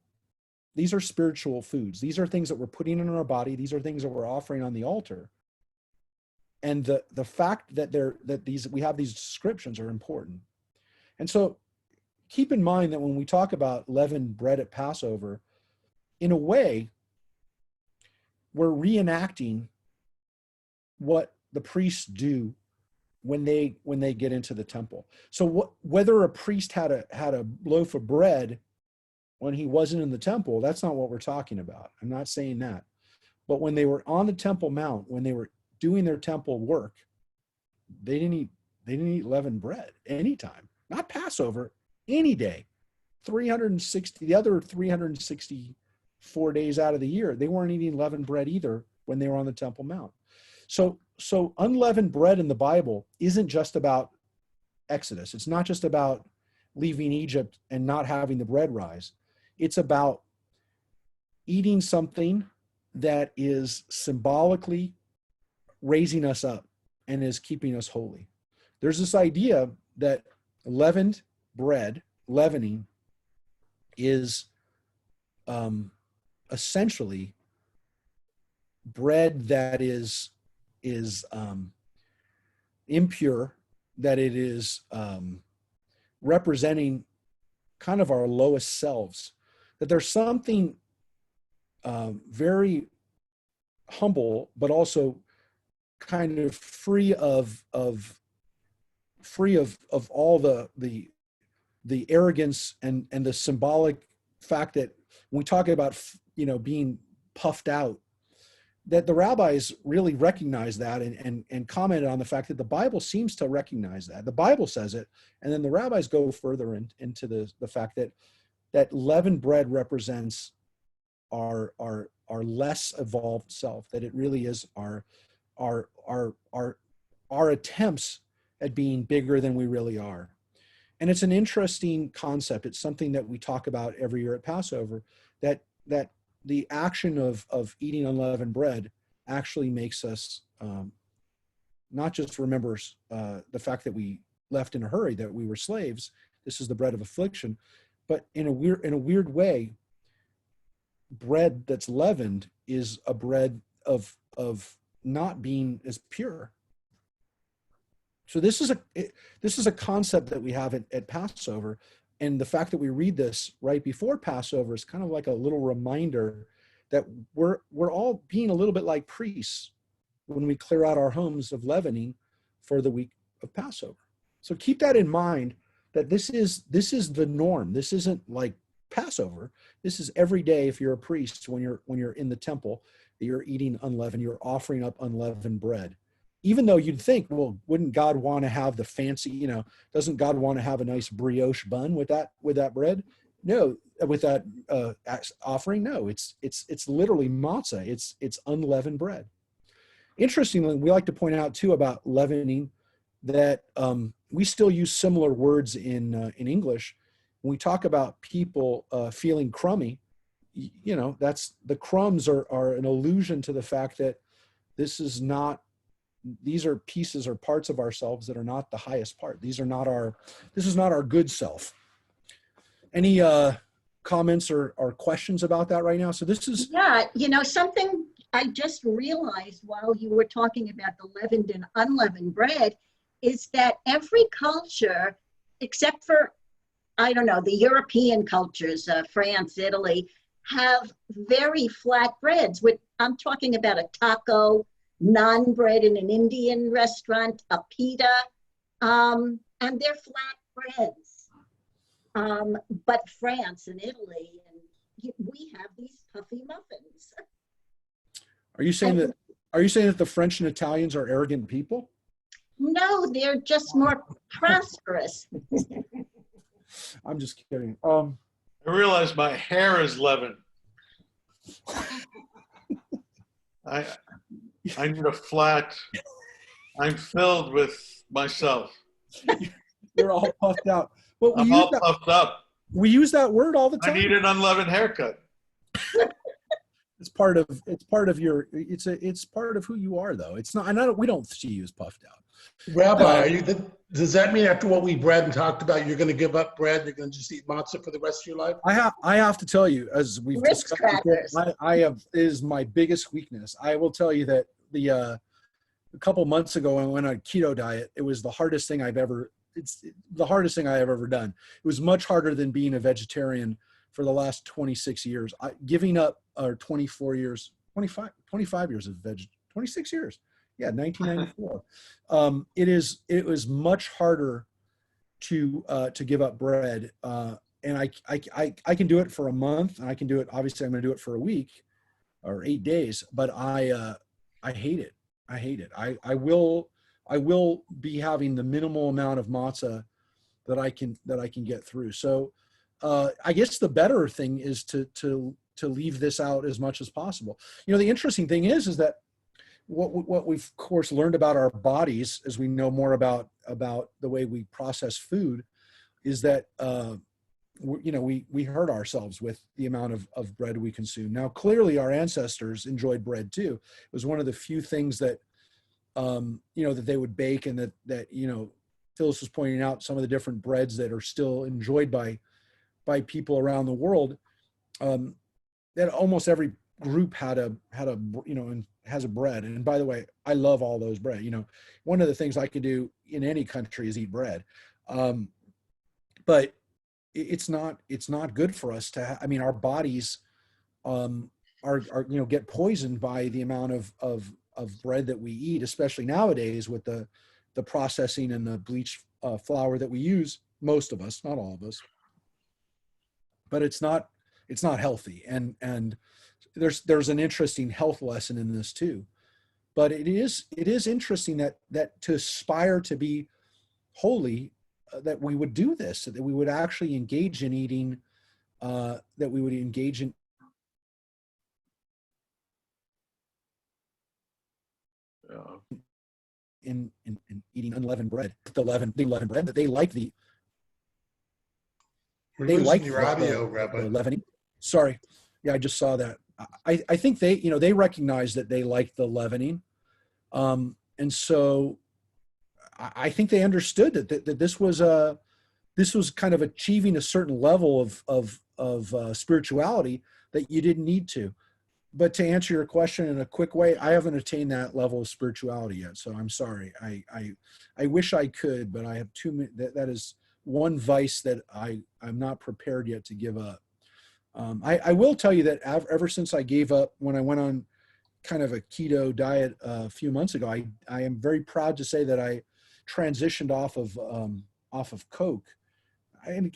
foods. These are things that we're putting in our body. These are things that we're offering on the altar. And the fact that we have these descriptions are important. And so keep in mind that when we talk about leavened bread at Passover, in a way, we're reenacting what the priests do when they get into the temple. So whether a priest had a loaf of bread when he wasn't in the temple, that's not what we're talking about. I'm not saying that. But when they were on the Temple Mount, when they were doing their temple work, they didn't eat leavened bread anytime. Not Passover, any day. 364 days out of the year, they weren't eating leavened bread either when they were on the Temple Mount. So unleavened bread in the Bible isn't just about Exodus. It's not just about leaving Egypt and not having the bread rise. It's about eating something that is symbolically raising us up and is keeping us holy. There's this idea that leavened bread, leavening, is essentially bread that is impure, that it is representing kind of our lowest selves, that there's something very humble, but also kind of free of all the arrogance and the symbolic fact that when we talk about being puffed out, that the rabbis really recognize that and commented on the fact that the Bible seems to recognize that. The Bible says it, and then the rabbis go further into the fact that leavened bread represents our less evolved self, that it really is our attempts at being bigger than we really are. And it's an interesting concept. It's something that we talk about every year at Passover, that the action of eating unleavened bread actually makes us not just remember the fact that we left in a hurry, that we were slaves. This is the bread of affliction. But in a weird way, bread that's leavened is a bread of not being as pure. So this is a concept that we have at Passover, and the fact that we read this right before Passover is kind of like a little reminder that we're all being a little bit like priests when we clear out our homes of leavening for the week of Passover. So keep that in mind, that this is the norm. This isn't like Passover. This is every day. If you're a priest, when you're in the temple, you're eating unleavened, you're offering up unleavened bread. even though you'd think, well, wouldn't God want to have the fancy, doesn't God want to have a nice brioche bun with that bread? No, with that offering. No, it's literally matzah. It's unleavened bread. Interestingly, we like to point out too about leavening that we still use similar words in English. When we talk about people feeling crummy, that's the crumbs are an allusion to the fact that these are pieces or parts of ourselves that are not the highest part. This is not our good self. Any comments or questions about that right now? So this is. Yeah, something I just realized while you were talking about the leavened and unleavened bread is that every culture, except for, I don't know, the European cultures, France, Italy, have very flat breads. I'm talking about a taco, naan bread in an Indian restaurant, a pita, and they're flat breads. But France and Italy, we have these puffy muffins. Are you saying that the French and Italians are arrogant people? No, they're just more prosperous. I'm just kidding. I realize my hair is leavened. I need a flat. I'm filled with myself. You're all puffed out. But I'm all puffed up. We use that word all the I time. need an unleavened haircut. It's part of who you are, though. It's not. We don't see you as puffed out. Rabbi, does that mean after what we read and talked about, you're going to give up bread? You're going to just eat matzah for the rest of your life? I have to tell you, as we've Ritz discussed, crackers. is my biggest weakness. I will tell you that a couple months ago when I went on a keto diet, it was the hardest thing I've ever. It's the hardest thing I have ever done. It was much harder than being a vegetarian for the last 26 years. Giving up, or 24 years, 25 years of 26 years. Yeah, 1994. It was much harder to give up bread, and I can do it for a month, and I can do it. Obviously, I'm going to do it for a week or 8 days, but I hate it. I hate it. I will be having the minimal amount of matzah that I can get through. So I guess the better thing is to leave this out as much as possible. The interesting thing is that what we've of course learned about our bodies as we know more about the way we process food is that we hurt ourselves with the amount of bread we consume. Now clearly our ancestors enjoyed bread too. It was one of the few things that that they would bake, and that Phyllis was pointing out some of the different breads that are still enjoyed by people around the world. That almost every group had a and has a bread. And by the way, I love all those bread. One of the things I could do in any country is eat bread, but it's not good for us to. Our bodies are get poisoned by the amount of bread that we eat, especially nowadays with the processing and the bleached flour that we use. Most of us, not all of us, but it's not healthy. And there's an interesting health lesson in this too. But it is interesting that to aspire to be holy, that we would do this, that we would actually engage in eating, that we would engage in eating unleavened bread, the leavened bread, that they like We're losing your audio, Rabbi. the leavening. Sorry, yeah, I just saw that. I think they recognize that they like the leavening, and so I think they understood that this was kind of achieving a certain level of spirituality that you didn't need to. But to answer your question in a quick way, I haven't attained that level of spirituality yet. So I'm sorry. I wish I could, but I have too many. That is one vice that I'm not prepared yet to give up. I will tell you that ever since I gave up, when I went on kind of a keto diet a few months ago, I am very proud to say that I transitioned off of Coke. And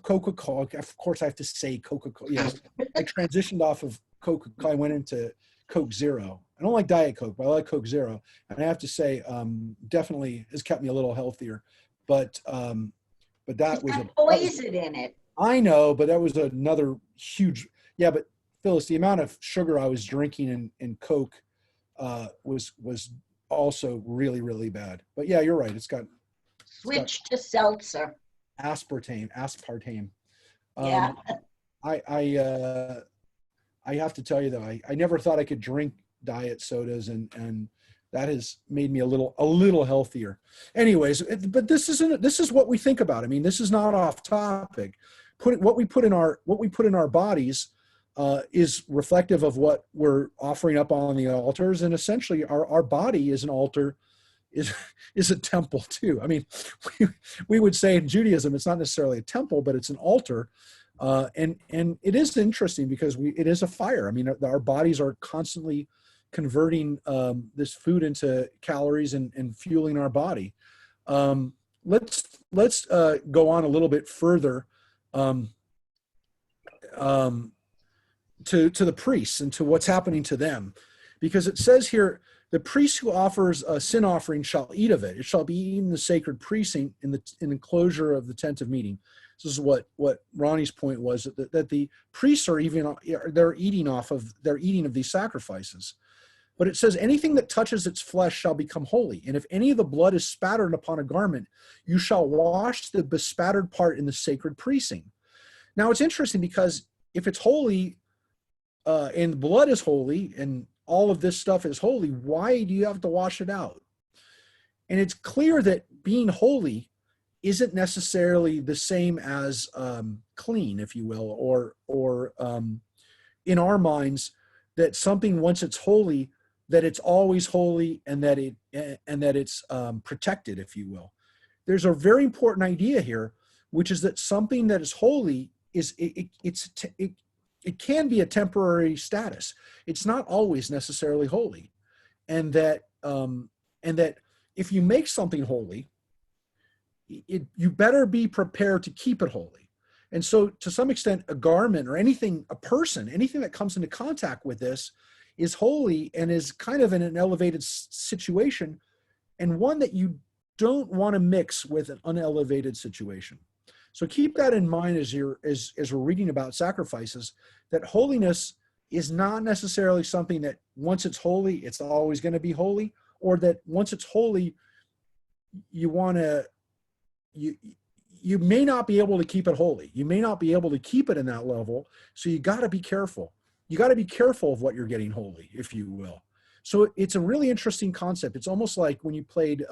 Coca-Cola, of course I have to say Coca-Cola. Yes, I transitioned off of Coca-Cola. I went into Coke Zero. I don't like Diet Coke, but I like Coke Zero. And I have to say, definitely has kept me a little healthier. But that was poison in it. I know, but that was another huge, yeah, but Phyllis, the amount of sugar I was drinking in Coke was also really, really bad. But yeah, you're right. It's got Switch to seltzer. aspartame. Yeah. I have to tell you though, I never thought I could drink diet sodas, and that has made me a little healthier. Anyways, but this is what we think about. I mean, this is not off topic. What we put in our bodies is reflective of what we're offering up on the altars, and essentially our body is an altar, is a temple too. I mean, we would say in Judaism it's not necessarily a temple, but it's an altar. And it is interesting because it is a fire. I mean, our bodies are constantly converting this food into calories and fueling our body. Let's go on a little bit further to the priests and to what's happening to them, because it says here, the priest who offers a sin offering shall eat of it. It shall be eaten in the sacred precinct in the enclosure of the tent of meeting. This is what Ronnie's point was, that the priests are they're eating of these sacrifices. But it says anything that touches its flesh shall become holy. And if any of the blood is spattered upon a garment, you shall wash the bespattered part in the sacred precinct. Now it's interesting because if it's holy and the blood is holy and all of this stuff is holy, why do you have to wash it out? And it's clear that being holy isn't necessarily the same as clean, if you will, or in our minds, that something, once it's holy, that it's always holy, and that it's protected, if you will. There's a very important idea here, which is that something that is holy it can be a temporary status. It's not always necessarily holy, and that if you make something holy, you better be prepared to keep it holy. And so, to some extent, a garment or anything that comes into contact with this is holy and is kind of in an elevated situation, and one that you don't want to mix with an unelevated situation. So keep that in mind as we're reading about sacrifices, that holiness is not necessarily something that once it's holy, it's always going to be holy, or that once it's holy, you may not be able to keep it holy. You may not be able to keep it in that level. So you got to be careful. You got to be careful of what you're getting holy, if you will. So it's a really interesting concept. It's almost like when you played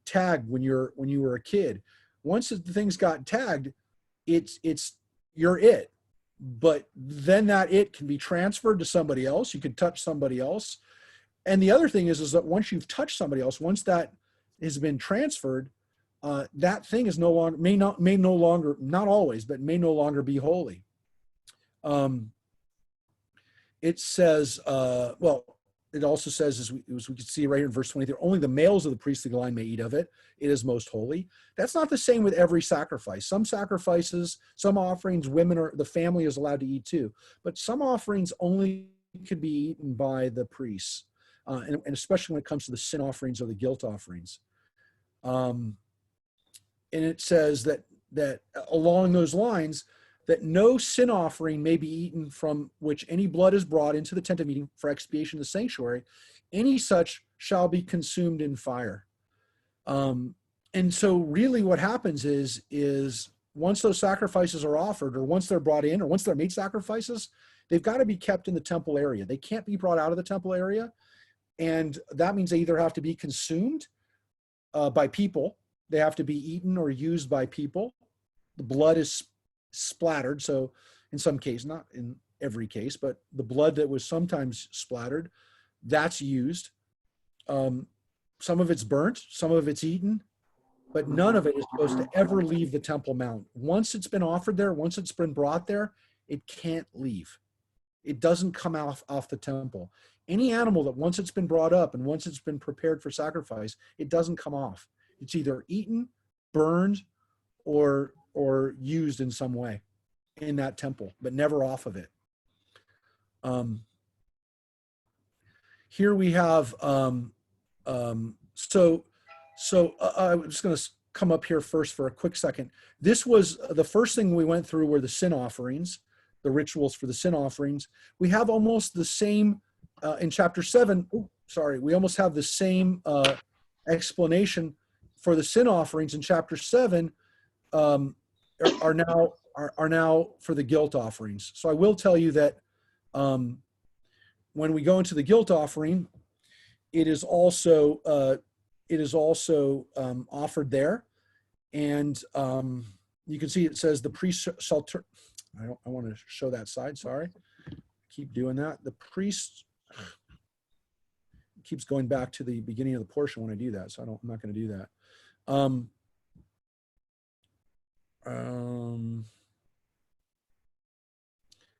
tag when you were a kid. Once the things got tagged, you're it. But then that it can be transferred to somebody else. You can touch somebody else. And the other thing is that once you've touched somebody else, once that has been transferred, that thing is may no longer, not always, but may no longer be holy. It says, it also says, as we can see right here in verse 23, only the males of the priestly line may eat of it. It is most holy. That's not the same with every sacrifice. Some sacrifices, some offerings, the family is allowed to eat too. But some offerings only could be eaten by the priests, and especially when it comes to the sin offerings or the guilt offerings. And it says that along those lines, that no sin offering may be eaten from which any blood is brought into the tent of meeting for expiation of the sanctuary. Any such shall be consumed in fire. And so really what happens is once those sacrifices are offered, or once they're brought in, or once they're made sacrifices, they've got to be kept in the temple area. They can't be brought out of the temple area. And that means they either have to be consumed by people, they have to be eaten or used by people. The blood is splattered. So in some cases, not in every case, but the blood that was sometimes splattered, that's used. Some of it's burnt, some of it's eaten, but none of it is supposed to ever leave the Temple Mount. Once it's been offered there, once it's been brought there, it can't leave. It doesn't come off the temple. Any animal that once it's been brought up and once it's been prepared for sacrifice, it doesn't come off. It's either eaten, burned, or used in some way in that temple, but never off of it. here we have, I'm just going to come up here first for a quick second. This was the first thing we went through were the sin offerings, the rituals for the sin offerings. We have almost the same in chapter 7. We almost have the same explanation for the sin offerings in chapter 7 are now for the guilt offerings. So I will tell you that when we go into the guilt offering, it is also offered there, and you can see it says the priest shall. I want to show that side. Sorry, keep doing that. The priest keeps going back to the beginning of the portion when I do that, so I'm not going to do that.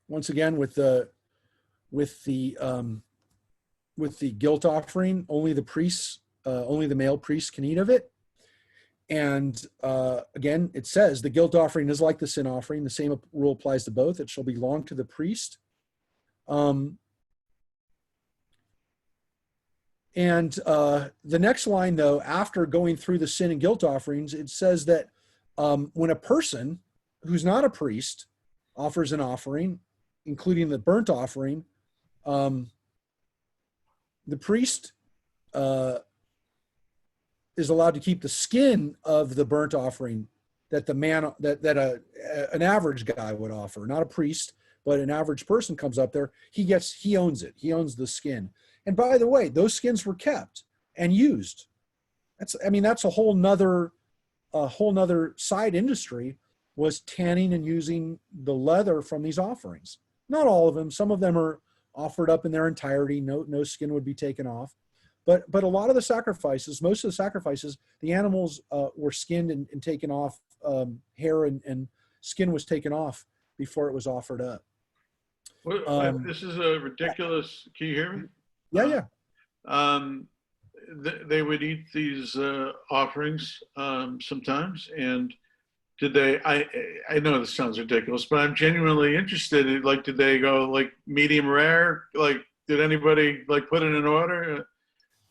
Once again, with the guilt offering, only the male priests can eat of it. And again, it says the guilt offering is like the sin offering. The same rule applies to both. It shall belong to the priest. And the next line, though, after going through the sin and guilt offerings, it says that when a person who's not a priest offers an offering, including the burnt offering, the priest is allowed to keep the skin of the burnt offering that an average guy would offer, not a priest, but an average person comes up there. He owns it. He owns the skin. And by the way, those skins were kept and used. That's a whole nother side industry, was tanning and using the leather from these offerings. Not all of them. Some of them are offered up in their entirety. No skin would be taken off. But a lot of the sacrifices, most of the sacrifices, the animals were skinned and taken off. Hair and skin was taken off before it was offered up. This is a ridiculous. Can you hear me? Yeah. They would eat these offerings sometimes, and did they? I know this sounds ridiculous, but I'm genuinely interested. Did they go like medium rare? Like, did anybody put it in order?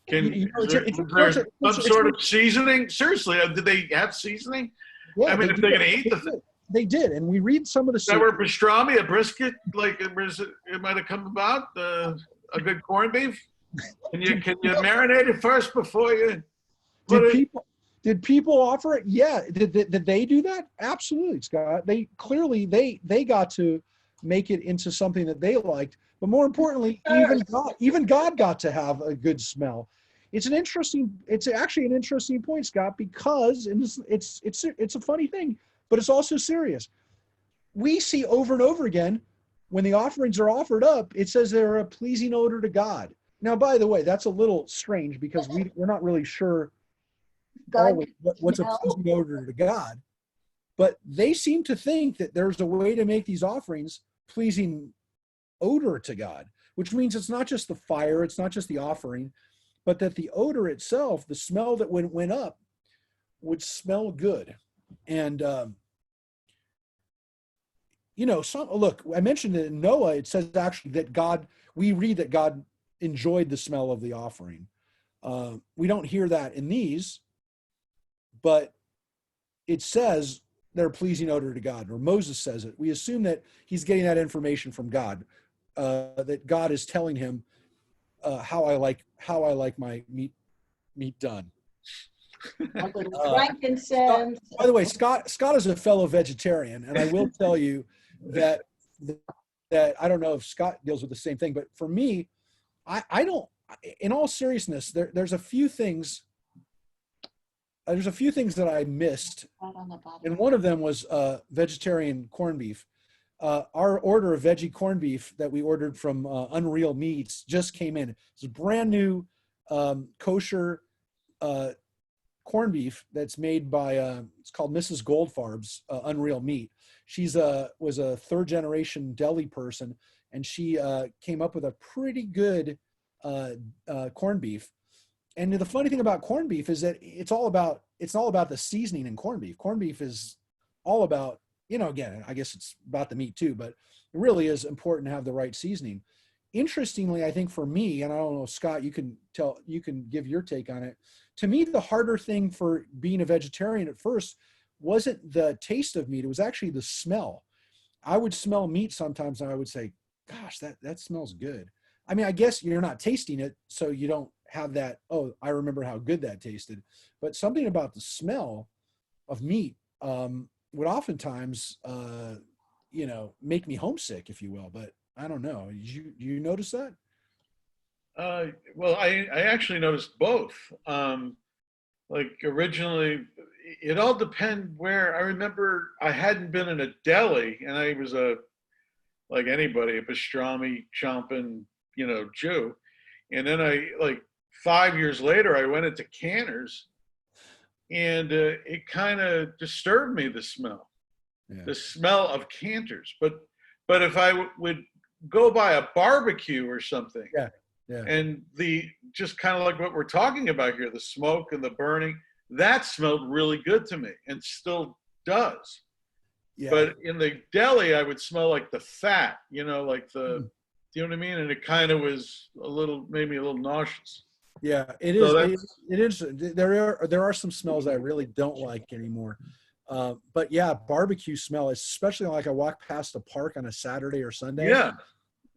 Some sort of seasoning? Seriously, did they have seasoning? Yeah, if they're going to eat they did, and we read some of the. That were pastrami, a brisket, it might have come about. A good corned beef. Can you marinate it first before you? Did people offer it? Yeah. Did they do that? Absolutely, Scott. They clearly they got to make it into something that they liked. But more importantly, even God got to have a good smell. It's actually an interesting point, Scott, because it's a funny thing, but it's also serious. We see over and over again when the offerings are offered up, it says they're a pleasing odor to God. Now, by the way, that's a little strange because we're not really sure what's a pleasing odor to God. But they seem to think that there's a way to make these offerings pleasing odor to God, which means it's not just the fire, it's not just the offering, but that the odor itself, the smell that went up, would smell good. And look, I mentioned that in Noah, it says actually that we read that God enjoyed the smell of the offering. We don't hear that in these, but it says they're a pleasing odor to God, or Moses says it. We assume that he's getting that information from God, that God is telling him how I like my meat done. Frankincense. By the way, Scott is a fellow vegetarian, and I will tell you that I don't know if Scott deals with the same thing, but for me, I don't. In all seriousness, there's a few things. There's a few things that I missed, and one of them was vegetarian corned beef. Our order of veggie corned beef that we ordered from Unreal Meats just came in. It's a brand new kosher corned beef that's made by it's called Mrs. Goldfarb's Unreal Meat. She's was a third generation deli person, and she came up with a pretty good corned beef. And the funny thing about corned beef is that it's all about the seasoning in corned beef. Corned beef is all about, again, I guess it's about the meat too, but it really is important to have the right seasoning. interestingly, I think for me, and I don't know, Scott, you can give your take on it. To me, the harder thing for being a vegetarian at first wasn't the taste of meat. It was actually the smell. I would smell meat sometimes and I would say, gosh, that smells good. I mean, I guess you're not tasting it, so you don't have that, oh, I remember how good that tasted. But something about the smell of meat would oftentimes, make me homesick, if you will. But I don't know. Do you notice that? Well, I actually noticed both. Like originally, it all depend where. I remember I hadn't been in a deli, and I was like anybody, a pastrami chomping, Jew. And then like 5 years later, I went into Canner's, and it kind of disturbed me, the smell. Yeah. The smell of Canter's. But if I would go by a barbecue or something, Yeah. and the just kind of like what we're talking about here, the smoke and the burning, that smelled really good to me and still does. Yeah. But in the deli, I would smell like the fat, like the, you know what I mean? And it kind of was made me a little nauseous. Yeah, it is. So It is. There are some smells I really don't like anymore. But yeah, barbecue smell, especially like I walk past a park on a Saturday or Sunday. Yeah,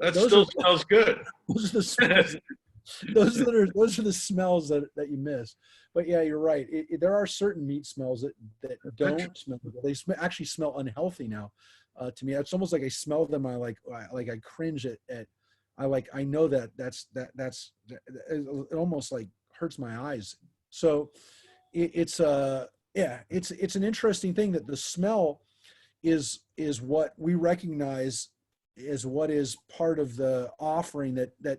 that still smells good. Those are the smells. Those are the smells that you miss. But yeah, you're right. There are certain meat smells that don't smell good. They actually smell unhealthy now. To me, it's almost like I smell them. I cringe at. I know that's it almost like hurts my eyes. So it's an interesting thing that the smell is what we recognize as what is part of the offering that I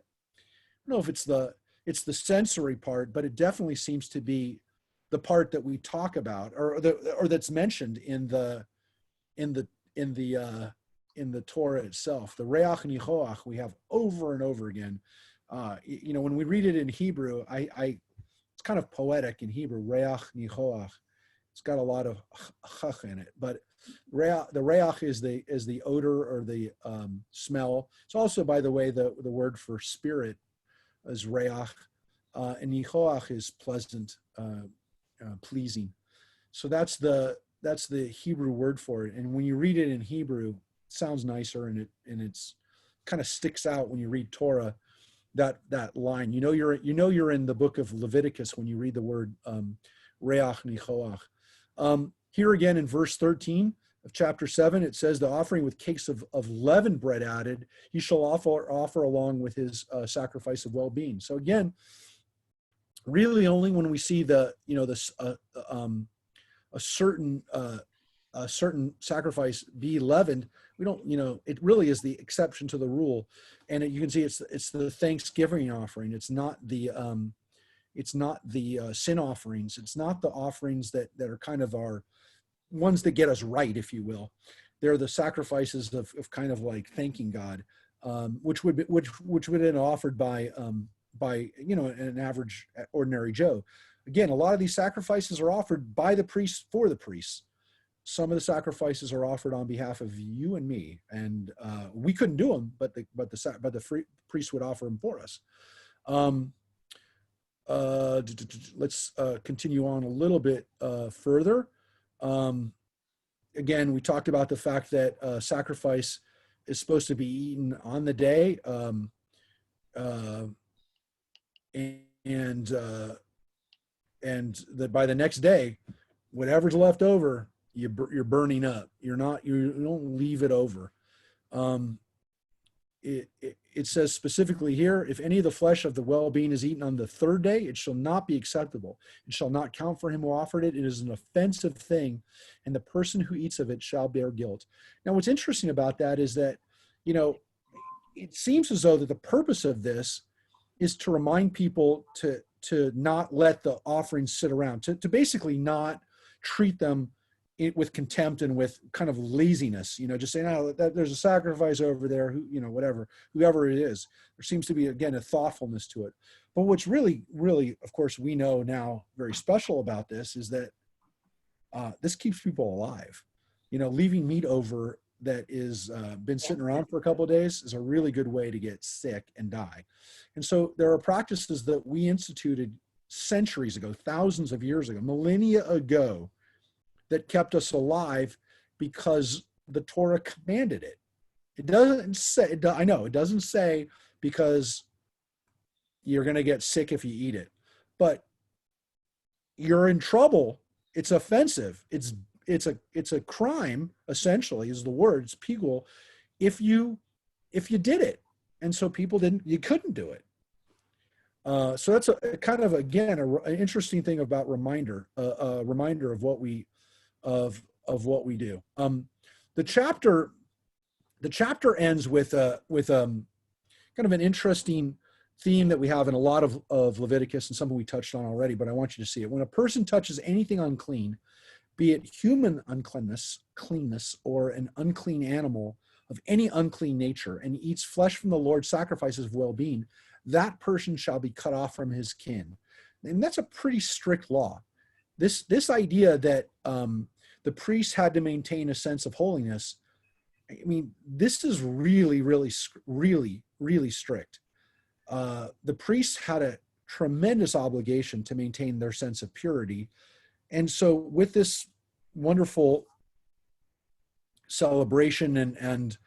don't know if it's the sensory part, but it definitely seems to be the part that we talk about or that's mentioned in the Torah itself. The reach nichoach we have over and over again. When we read it in Hebrew, it's kind of poetic in Hebrew. Reach nichoach. It's got a lot of chach in it, but the reach is the odor or the smell. It's also, by the way, the word for spirit is reach, and nichoach is pleasant, pleasing. So that's the Hebrew word for it. And when you read it in Hebrew, it sounds nicer, and it's kind of sticks out when you read Torah. That line, you're in the book of Leviticus when you read the word reach nichoach. Here again in verse 13 of chapter 7, it says, the offering with cakes of leavened bread added, he shall offer along with his sacrifice of well-being. So again, really only when we see a certain sacrifice be leavened, we don't, it really is the exception to the rule. And you can see it's the Thanksgiving offering. It's not the sin offerings. It's not the offerings that are kind of our ones that get us right, if you will. They're the sacrifices of kind of like thanking God, which would have been offered by an average ordinary Joe. Again, a lot of these sacrifices are offered by the priests for the priests. Some of the sacrifices are offered on behalf of you and me, and we couldn't do them, but the priest would offer them for us. Let's continue on a little bit further. Again, we talked about the fact that sacrifice is supposed to be eaten on the day, and that by the next day, whatever's left over, you're burning up. You don't leave it over. It says specifically here, if any of the flesh of the well-being is eaten on the third day, it shall not be acceptable. It shall not count for him who offered it. It is an offensive thing, and the person who eats of it shall bear guilt. Now, what's interesting about that is that, it seems as though that the purpose of this is to remind people to not let the offerings sit around, to basically not treat them with contempt and with kind of laziness, just saying, oh, there's a sacrifice over there, whoever it is. There seems to be, again, a thoughtfulness to it. But what's really, really, of course, we know now very special about this is that this keeps people alive. Leaving meat over that is been sitting around for a couple of days is a really good way to get sick and die. And so there are practices that we instituted centuries ago, thousands of years ago, millennia ago, that kept us alive because the Torah commanded it. It doesn't say, I know, it doesn't say because you're going to get sick if you eat it, but you're in trouble. It's offensive. It's a crime, essentially, is the word. It's pigul, if you did it. And so people you couldn't do it. So that's a kind of, again, an interesting thing about a reminder of what we do. The chapter ends with kind of an interesting theme that we have in a lot of Leviticus, and something we touched on already, but I want you to see it. When a person touches anything unclean, be it human uncleanness, or an unclean animal of any unclean nature, and eats flesh from the Lord's sacrifices of well-being, that person shall be cut off from his kin. And that's a pretty strict law. This idea that the priest had to maintain a sense of holiness, I mean, this is really, really, really, really strict. The priests had a tremendous obligation to maintain their sense of purity. And so with this wonderful celebration and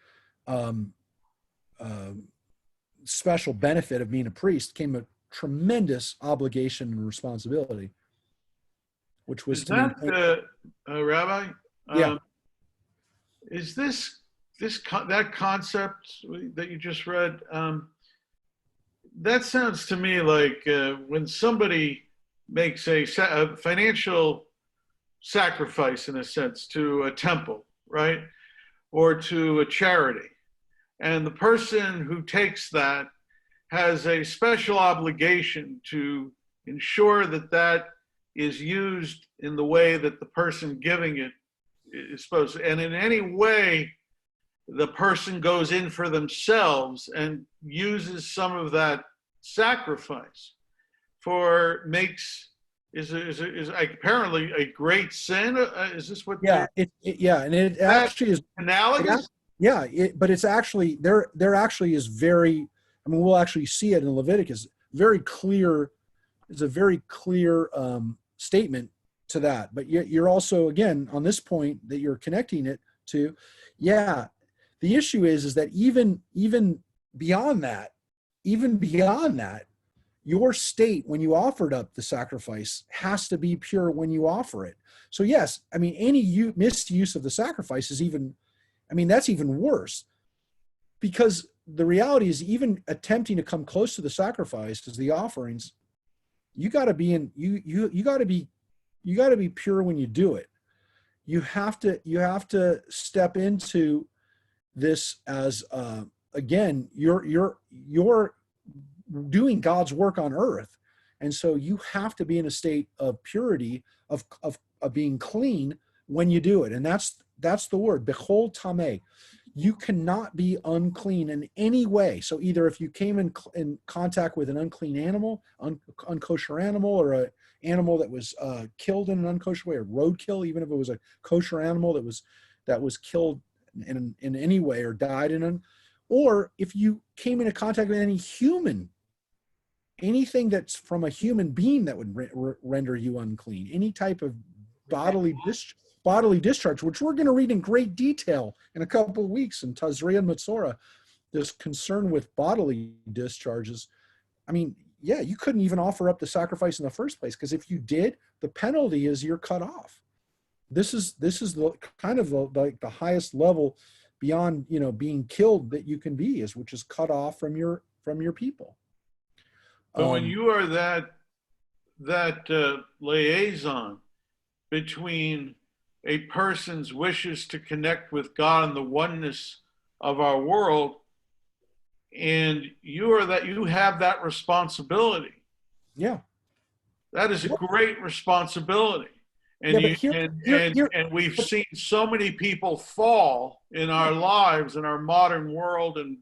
special benefit of being a priest came a tremendous obligation and responsibility, which was Rabbi? Yeah. Is that concept that you just read? That sounds to me like when somebody makes a financial sacrifice, in a sense, to a temple, right? Or to a charity. And the person who takes that has a special obligation to ensure that that is used in the way that the person giving it is supposed to. And in any way, the person goes in for themselves and uses some of that sacrifice is apparently a great sin. Is this what? Yeah, and it actually is analogous. But it's actually there actually is very. I mean, we'll actually see it in Leviticus. Very clear. It's a very clear statement to that. But you're also, again, on this point that you're connecting it to. Yeah, the issue is that even beyond that, your state when you offered up the sacrifice has to be pure when you offer it. So yes, I mean, any misuse of the sacrifice is that's even worse, because the reality is, even attempting to come close to the sacrifice as the offerings, you got to be pure when you do it. You have to step into this as again, you're doing God's work on earth. And so you have to be in a state of purity, of being clean when you do it. And that's the word, bechol tameh. You cannot be unclean in any way. So either if you came in contact with an unclean animal, unkosher animal, or an animal that was killed in an unkosher way, or roadkill, even if it was a kosher animal that was killed in any way or died or if you came into contact with anything that's from a human being that would render you unclean, any type of bodily discharge, which we're going to read in great detail in a couple of weeks in Tazria and Metzora, this concern with bodily discharges. I mean, yeah, you couldn't even offer up the sacrifice in the first place, because if you did, the penalty is you're cut off. This is the kind of the highest level beyond being killed that you can be, which is cut off from your people. But when you are that liaison between a person's wishes to connect with God and the oneness of our world, and you have that responsibility. Yeah, that is a great responsibility. And we've seen so many people fall in our lives, in our modern world, and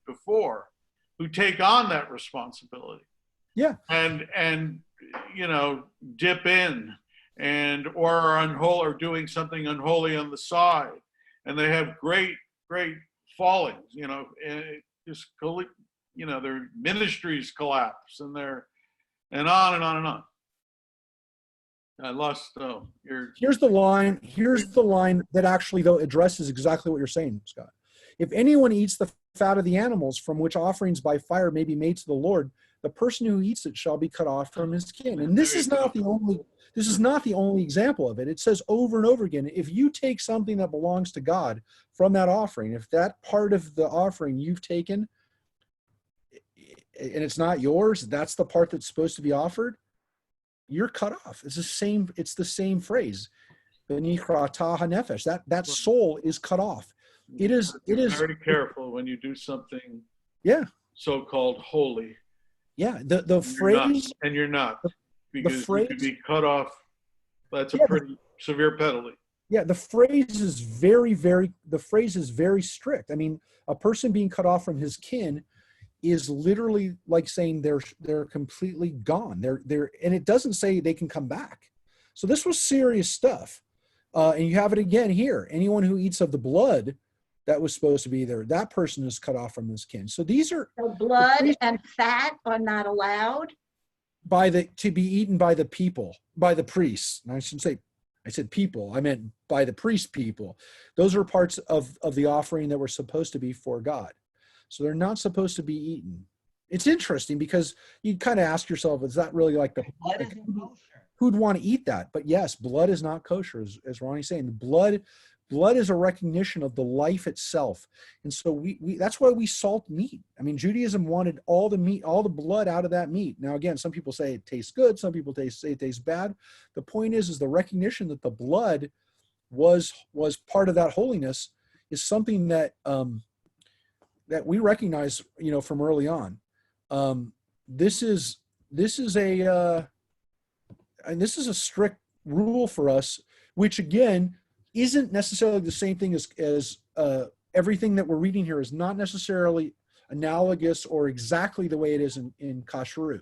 before, who take on that responsibility. Yeah. And dip in or are unholy, or doing something unholy on the side. and they have great fallings, you know, and it just, you know, their ministries collapse, and on and on and on. I lost, Here's the line that actually, though, addresses exactly what you're saying, Scott. If anyone eats the fat of the animals from which offerings by fire may be made to the Lord, the person who eats it shall be cut off from his kin. And this is not the only example of it. It says over and over again, if you take something that belongs to God from that offering, if that part of the offering you've taken and it's not yours, that's the part that's supposed to be offered, you're cut off. It's the same phrase. That soul is cut off. It is very careful when you do something so-called holy. Yeah, the phrase, and you're not, because the phrase, you could be cut off. That's a pretty severe penalty. Yeah, the phrase is very strict. I mean, a person being cut off from his kin is literally like saying they're completely gone. And it doesn't say they can come back. So this was serious stuff. And you have it again here. Anyone who eats of the blood that was supposed to be there, that person is cut off from his kin. So these are so blood and fat are not allowed to be eaten by the people, by the priests. And I said people. I meant by the priest people. Those are parts of the offering that were supposed to be for God. So they're not supposed to be eaten. It's interesting because you kind of ask yourself, is that really like who'd want to eat that? But yes, blood is not kosher, as Ronnie's saying. The blood is a recognition of the life itself. And so we that's why we salt meat. I mean, Judaism wanted all the meat, all the blood out of that meat. Now, again, some people say it tastes good. Some people say it tastes bad. The point is the recognition that the blood was part of that holiness is something that that we recognize, from early on. This is a strict rule for us, which again isn't necessarily the same thing as everything that we're reading here is not necessarily analogous or exactly the way it is in kashrut,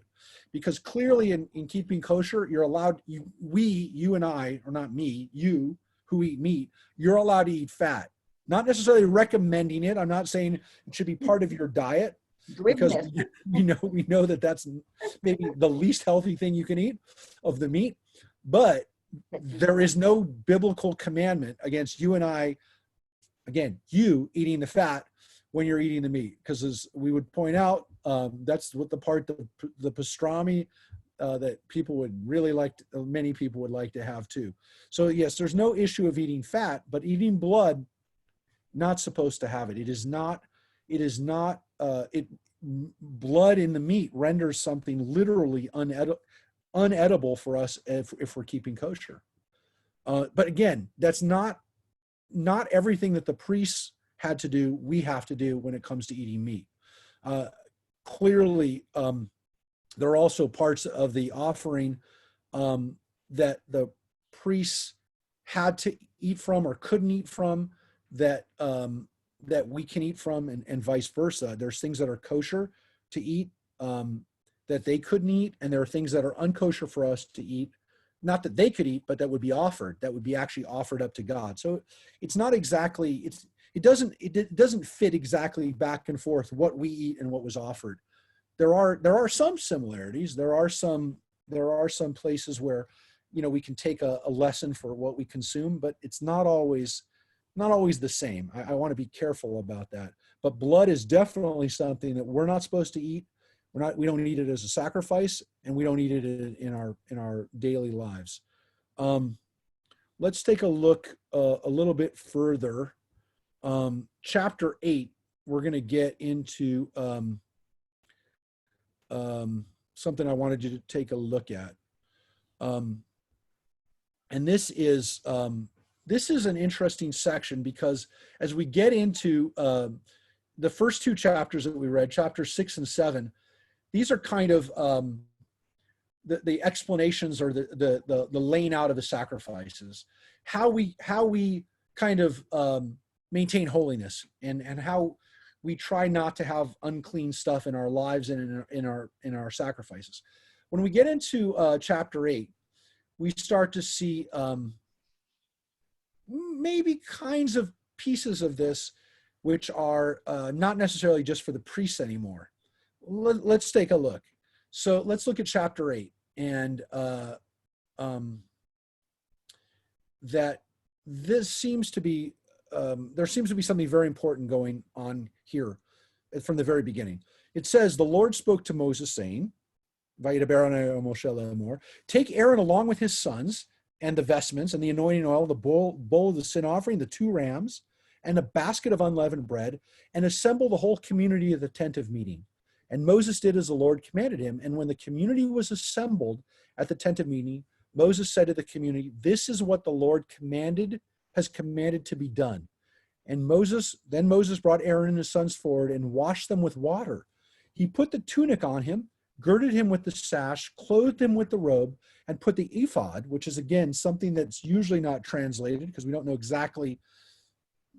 because clearly in keeping kosher, you're allowed, you and I, or not me, you who eat meat, you're allowed to eat fat. Not necessarily recommending it. I'm not saying it should be part of your diet, because we know that that's maybe the least healthy thing you can eat of the meat, but there is no biblical commandment against you and I, again, you eating the fat when you're eating the meat, because as we would point out, that's what the pastrami that people would really many people would like to have too. So yes, there's no issue of eating fat, but eating blood, not supposed to have it. Blood in the meat renders something literally unedible for us if we're keeping kosher. But again, that's not everything that the priests had to do, we have to do when it comes to eating meat. Clearly, there are also parts of the offering that the priests had to eat from or couldn't eat from, that we can eat from, and vice versa. There's things that are kosher to eat that they couldn't eat, and there are things that are unkosher for us to eat, not that they could eat, but that would be actually offered up to God. So it's not exactly, it doesn't fit exactly back and forth what we eat and what was offered. There are some similarities. There are some places where we can take a lesson for what we consume, but it's not always the same. I want to be careful about that. But blood is definitely something that we're not supposed to eat. We don't eat it as a sacrifice, and we don't eat it in our daily lives. Let's take a look a little bit further. Chapter 8, we're going to get into something I wanted you to take a look at. And this is an interesting section, because as we get into the first two chapters that we read, chapters 6 and 7, these are kind of the explanations, or the laying out of the sacrifices, how we kind of maintain holiness, and how we try not to have unclean stuff in our lives and in our sacrifices. When we get into chapter 8, we start to see maybe kinds of pieces of this which are not necessarily just for the priests anymore. Let's take a look. So let's look at chapter 8, and that this seems to be, there seems to be something very important going on here from the very beginning. It says, the Lord spoke to Moses saying, take Aaron along with his sons and the vestments and the anointing oil, the bowl of the sin offering, the 2 rams, and a basket of unleavened bread, and assemble the whole community of the tent of meeting. And Moses did as the Lord commanded him. And when the community was assembled at the tent of meeting, Moses said to the community, this is what the Lord has commanded to be done. And then Moses brought Aaron and his sons forward and washed them with water. He put the tunic on him, girded him with the sash, clothed him with the robe, and put the ephod, which is, again, something that's usually not translated because we don't know exactly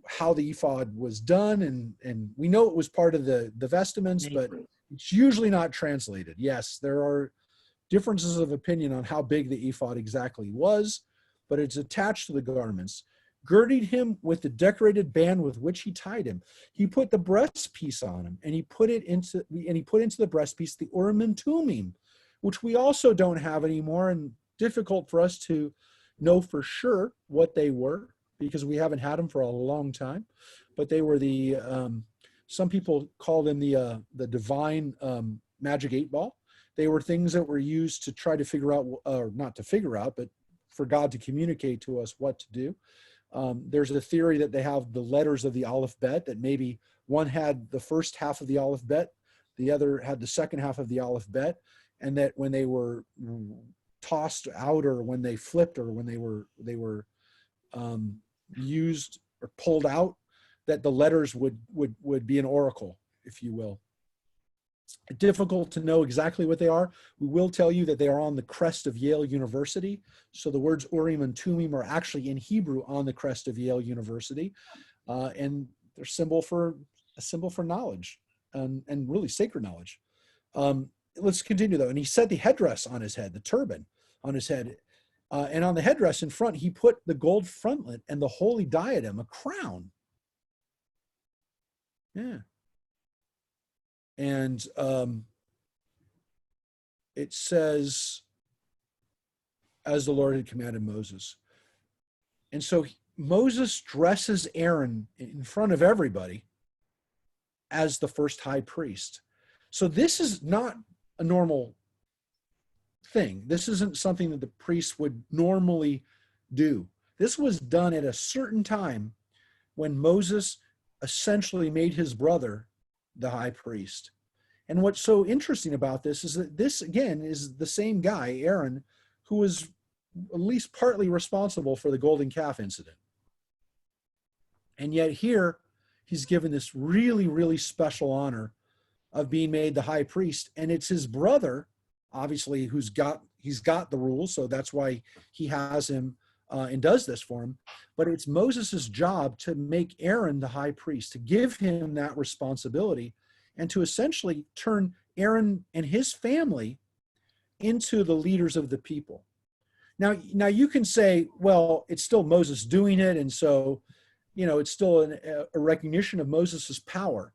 how the ephod was done. And we know it was part of the vestments, but it's usually not translated. Yes, there are differences of opinion on how big the ephod exactly was, but it's attached to the garments. Girded him with the decorated band with which he tied him. He put the breastpiece on him, and he put into the breastpiece the Urim and Thummim, which we also don't have anymore, and difficult for us to know for sure what they were because we haven't had them for a long time. But they were the some people call them the divine magic 8-ball. They were things that were used to try to figure out, or not to figure out, but for God to communicate to us what to do. There's a theory that they have the letters of the alphabet, that maybe one had the first half of the alphabet, the other had the second half of the alphabet, and that when they were tossed out, or when they flipped, or when they were used or pulled out, that the letters would be an oracle, if you will. Difficult to know exactly what they are. We will tell you that they are on the crest of Yale University. So the words Urim and Thummim are actually in Hebrew on the crest of Yale University, and they're a symbol for knowledge, and really sacred knowledge. Let's continue though. And he set the headdress on his head, the turban on his head, and on the headdress in front he put the gold frontlet and the holy diadem, a crown. Yeah. And it says, as the Lord had commanded Moses. And so Moses dresses Aaron in front of everybody as the first high priest. So this is not a normal thing. This isn't something that the priests would normally do. This was done at a certain time when Moses essentially made his brother the high priest. And what's so interesting about this is that this, again, is the same guy, Aaron, who was at least partly responsible for the golden calf incident. And yet here, he's given this really, really special honor of being made the high priest. And it's his brother, obviously, he's got the rules, so that's why he has him and does this for him. But it's Moses's job to make Aaron the high priest, to give him that responsibility, and to essentially turn Aaron and his family into the leaders of the people. Now you can say, well, it's still Moses doing it, and so, it's still a recognition of Moses's power.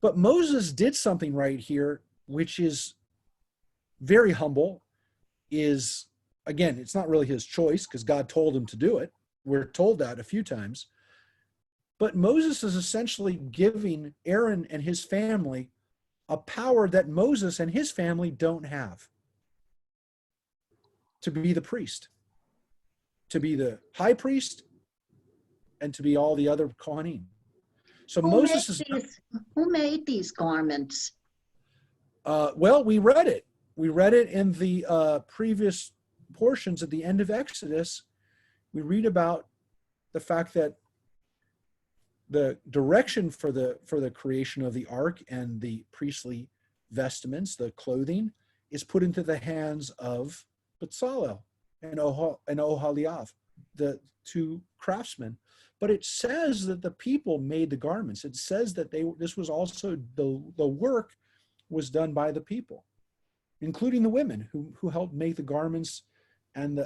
But Moses did something right here, which is very humble. Is, again, it's not really his choice because God told him to do it. We're told that a few times. But Moses is essentially giving Aaron and his family a power that Moses and his family don't have, to be the priest, to be the high priest, and to be all the other Kohanim. So who made these garments? Well, we read it. We read it in the previous portions at the end of Exodus. We read about the fact that the direction for the creation of the ark and the priestly vestments, the clothing, is put into the hands of Bezalel and Oholiav, the 2 craftsmen. But it says that the people made the garments. It says that this was also the work was done by the people, including the women who helped make the garments, and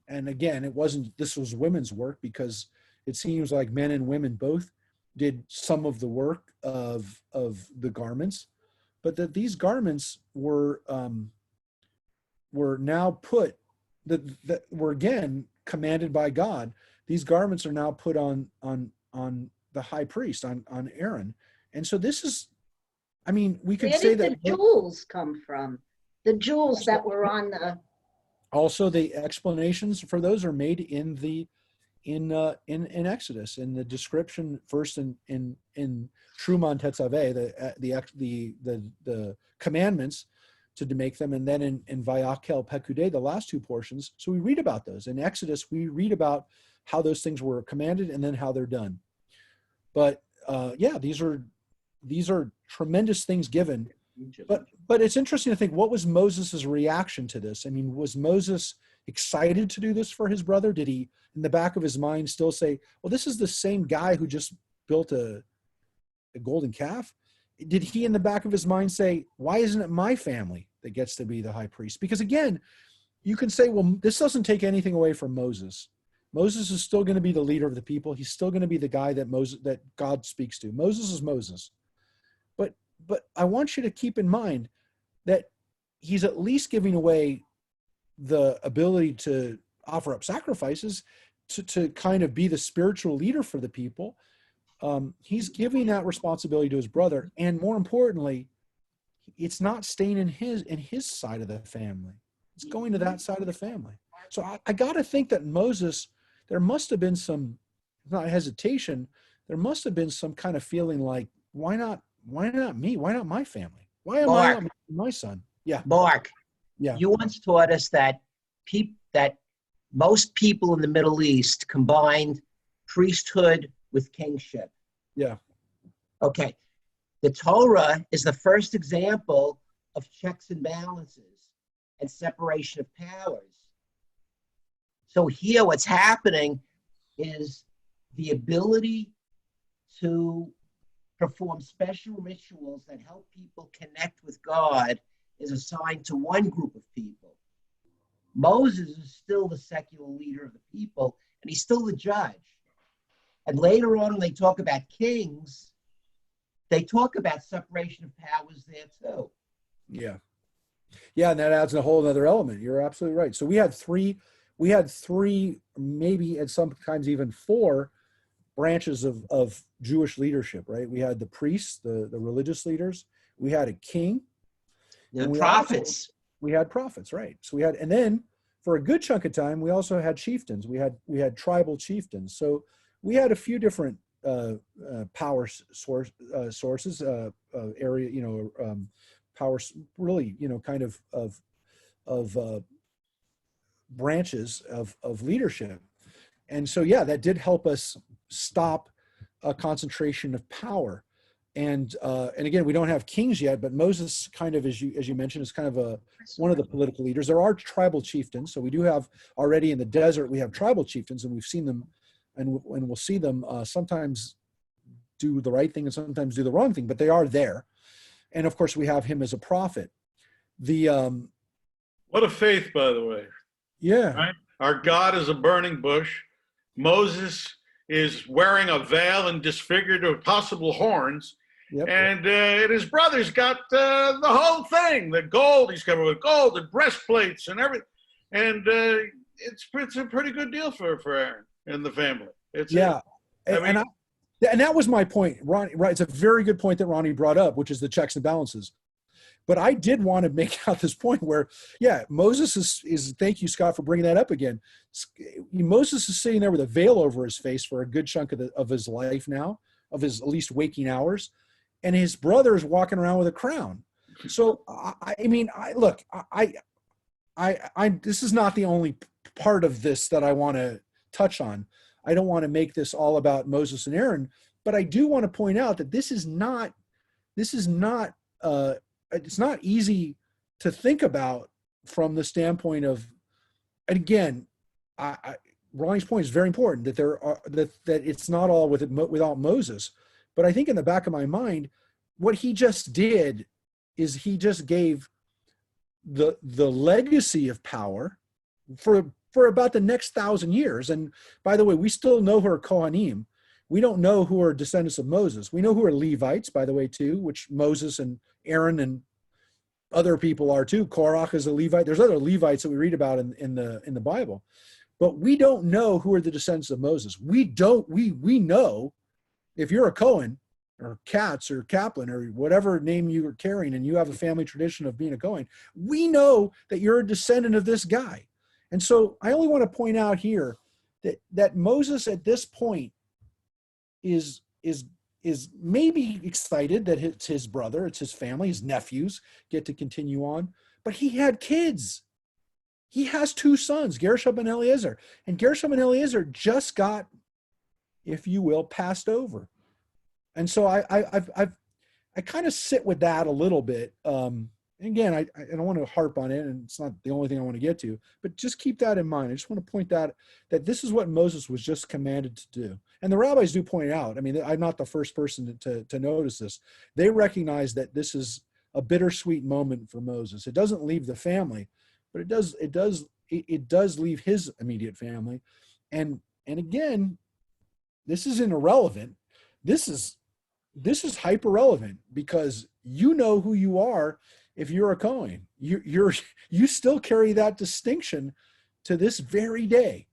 again, this was women's work because it seems like men and women both did some of the work of the garments, but that these garments were now put, that were again commanded by God. These garments are now put on the high priest, on Aaron. And so this is, I mean, we could Where say did that the jewels come from? The jewels that were on the, also the explanations for those are made in Exodus, in the description first in Truman Tetzaveh, the commandments to make them, and then in Vayakel Pekudei, the last two portions. So we read about those. In Exodus, we read about how those things were commanded and then how they're done. But yeah, these are tremendous things given. But it's interesting to think, what was Moses' reaction to this? I mean, was Moses excited to do this for his brother? Did he, in the back of his mind, still say, well, this is the same guy who just built a golden calf? Did he, in the back of his mind, say, why isn't it my family that gets to be the high priest? Because again, you can say, well, this doesn't take anything away from Moses. Moses is still going to be the leader of the people. He's still going to be the guy that God speaks to. Moses is Moses. But I want you to keep in mind that he's at least giving away the ability to offer up sacrifices, to kind of be the spiritual leader for the people. He's giving that responsibility to his brother. And more importantly, it's not staying in his side of the family. It's going to that side of the family. So I got to think that Moses, there must have been some, not hesitation, there must have been some kind of feeling like, why not me? Why not my family? Why am I not my son? Yeah. Mark, Yeah. you once taught us that most people in the Middle East combined priesthood with kingship. Yeah. Okay. The Torah is the first example of checks and balances and separation of powers. So here what's happening is the ability to perform special rituals that help people connect with God is assigned to one group of people. Moses is still the secular leader of the people, and he's still the judge. And later on, when they talk about kings, they talk about separation of powers there too. Yeah. Yeah, and that adds a whole other element. You're absolutely right. So we had three, maybe at sometimes even four branches of Jewish leadership, right? We had the priests, the religious leaders. We had a king. The prophets. We had prophets, right? So we had, and then for a good chunk of time, we also had chieftains. We had tribal chieftains. So we had a few different power sources, area, power, really, kind of branches of leadership. And so, yeah, that did help us stop a concentration of power. And again, we don't have kings yet, but Moses kind of, as you mentioned, is kind of one of the political leaders. There are tribal chieftains. So we do have already in the desert, we have tribal chieftains, and we've seen them, and we'll see them sometimes do the right thing and sometimes do the wrong thing, but they are there. And of course, we have him as a prophet. What a faith, by the way. Yeah. Right? Our God is a burning bush. Moses is wearing a veil and disfigured with possible horns. Yep. And his brother's got the whole thing, the gold. He's covered with gold and breastplates and everything. And it's a pretty good deal for Aaron and the family. And that was my point, Ronnie. Right, it's a very good point that Ronnie brought up, which is the checks and balances. But I did want to make out this point where, yeah, Moses is. Thank you, Scott, for bringing that up again. Moses is sitting there with a veil over his face for a good chunk of his life now, of his at least waking hours, and his brother is walking around with a crown. So this is not the only part of this that I want to touch on. I don't want to make this all about Moses and Aaron, but I do want to point out that it's not easy to think about from the standpoint of, and again, Ronnie's point is very important, that that it's not all without Moses. But I think in the back of my mind, what he just did is he just gave the legacy of power for for about the next 1,000 years. And by the way, we still know who are Kohanim. We don't know who are descendants of Moses. We know who are Levites, by the way, too, which Moses and Aaron and other people are too. Korach is a Levite. There's other Levites that we read about in the Bible, but we don't know who are the descendants of Moses. We know if you're a Cohen or Katz or Kaplan or whatever name you are carrying, and you have a family tradition of being a Cohen, we know that you're a descendant of this guy. And so I only want to point out here that Moses at this point is maybe excited that it's his brother, it's his family, his nephews get to continue on, but he had kids. He has 2 sons, Gershom and Eleazar, and Gershom and Eleazar just got, if you will, passed over. And so I kind of sit with that a little bit. Again, I don't want to harp on it, and it's not the only thing I want to get to, but just keep that in mind. I just want to point that this is what Moses was just commanded to do. And the rabbis do point out, I mean, I'm not the first person to notice this. They recognize that this is a bittersweet moment for Moses. It doesn't leave the family, but it does leave his immediate family. And again, this isn't irrelevant. This is hyper relevant, because you know who you are. If you're a Cohen, you still carry that distinction to this very day.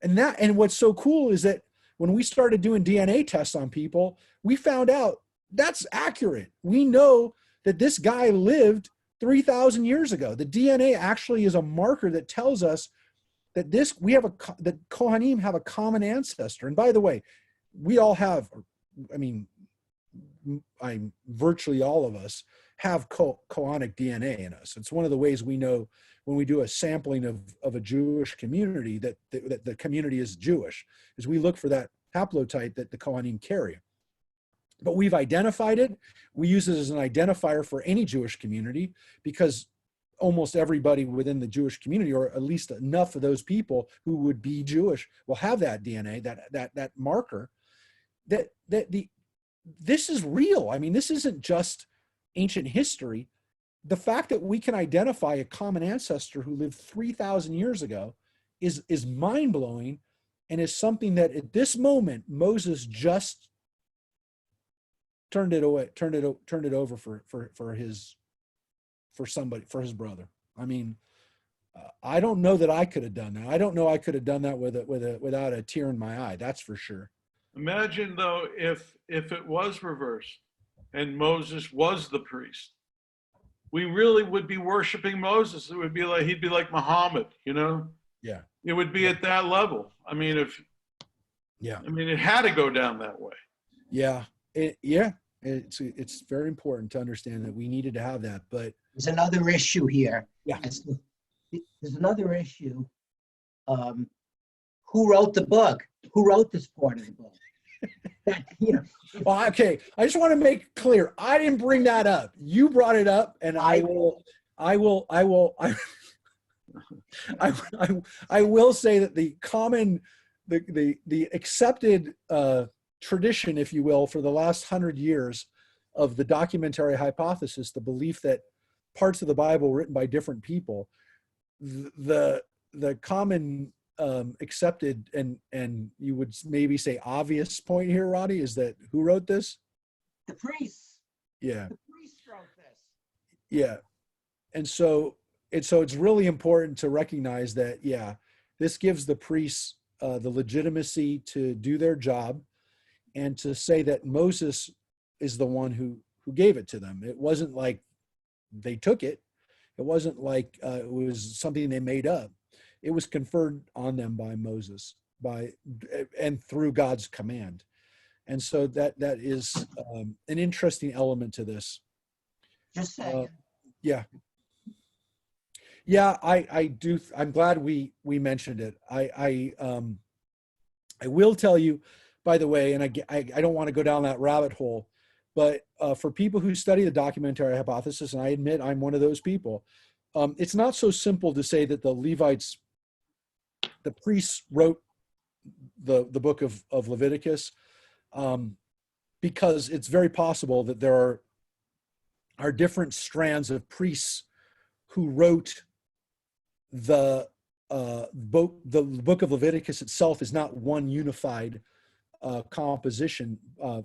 And what's so cool is that when we started doing DNA tests on people, we found out that's accurate. We know that this guy lived 3,000 years ago. The DNA actually is a marker that tells us that that Kohanim have a common ancestor. And by the way, we all have, virtually all of us have Kohanic DNA in us. It's one of the ways we know when we do a sampling of a Jewish community that the community is Jewish, is we look for that haplotype that the Kohanim carry. But we've identified it. We use it as an identifier for any Jewish community, because almost everybody within the Jewish community, or at least enough of those people who would be Jewish, will have that DNA, that marker. This is real. I mean, this isn't just ancient history. The fact that we can identify a common ancestor who lived 3,000 years ago is mind-blowing, and is something that at this moment Moses just turned it over for his brother. I mean, I don't know that I could have done that. I don't know I could have done that without a tear in my eye. That's for sure. Imagine though, if it was reversed and Moses was the priest, we really would be worshiping Moses. It would be like, he'd be like Muhammad, you know? Yeah. It would be at that level. I mean, it had to go down that way. Yeah. It's very important to understand that we needed to have that, but There's another issue here. Yeah. There's another issue. Who wrote the book? Who wrote this part of the book? Well, okay. I just want to make clear, I didn't bring that up. You brought it up, and I will say that the common, the accepted tradition, if you will, for the last 100 years of the documentary hypothesis, the belief that parts of the Bible written by different people, the common accepted and you would maybe say obvious point here, Roddy, is that who wrote this? The priests. Yeah. The priests wrote this. Yeah. And so it's really important to recognize that, this gives the priests the legitimacy to do their job, and to say that Moses is the one who gave it to them. It wasn't like they took it. It wasn't like it was something they made up. It was conferred on them by Moses, and through God's command. And so that is an interesting element to this. Just saying. I do. I'm glad we mentioned it. I will tell you, by the way, and I don't want to go down that rabbit hole, but for people who study the documentary hypothesis, and I admit I'm one of those people, it's not so simple to say that the Levites, the priests, wrote the book of Leviticus, because it's very possible that there are different strands of priests who wrote the the book of Leviticus itself is not one unified composition.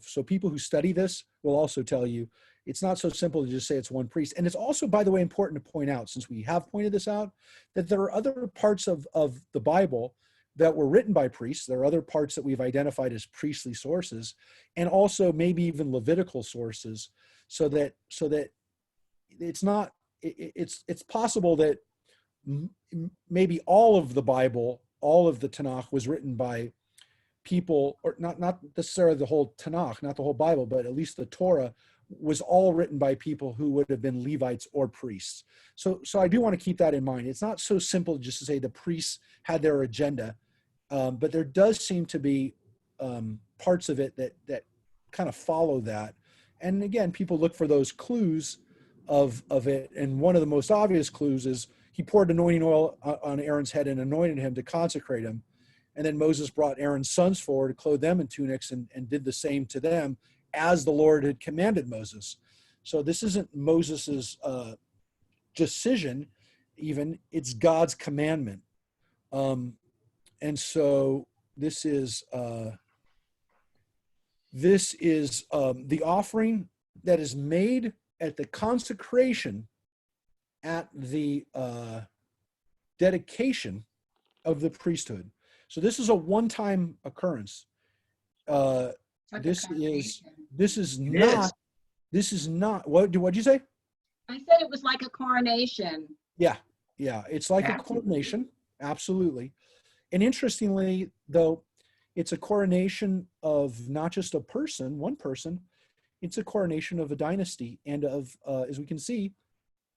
So people who study this will also tell you it's not so simple to just say it's one priest. And it's also, by the way, important to point out, since we have pointed this out, that there are other parts of the Bible that were written by priests. There are other parts that we've identified as priestly sources, and also maybe even Levitical sources, so that it's not, it's possible that maybe all of the Bible, all of the Tanakh was written by people, or not necessarily the whole Tanakh, not the whole Bible, but at least the Torah was all written by people who would have been Levites or priests. So I do want to keep that in mind. It's not so simple just to say the priests had their agenda, but there does seem to be parts of it that kind of follow that. And again, people look for those clues of it. And one of the most obvious clues is he poured anointing oil on Aaron's head and anointed him to consecrate him. And then Moses brought Aaron's sons forward, clothed them in tunics, and did the same to them as the Lord had commanded Moses. So this isn't Moses's decision, even, it's God's commandment. And so this is the offering that is made at the consecration, at the dedication of the priesthood. So this is a one-time occurrence. This is not, what'd you say? I said it was like a coronation. Yeah, it's like a coronation, absolutely. And interestingly, though, it's a coronation of not just a person, one person, it's a coronation of a dynasty and of, as we can see,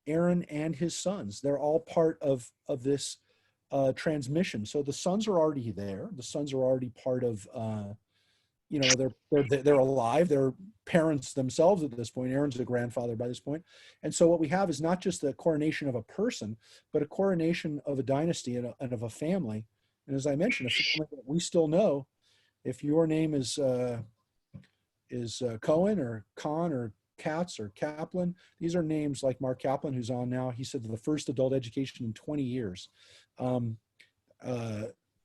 Aaron and his sons. They're all part of this transmission. So the sons are already there. The sons are already part of, they're alive. They're parents themselves at this point. Aaron's a grandfather by this point. And so what we have is not just the coronation of a person, but a coronation of a dynasty and of a family. And as I mentioned, a family that we still know. If your name is Cohen or Khan or Katz or Kaplan, these are names like Mark Kaplan, who's on now. He said the first adult education in 20 years.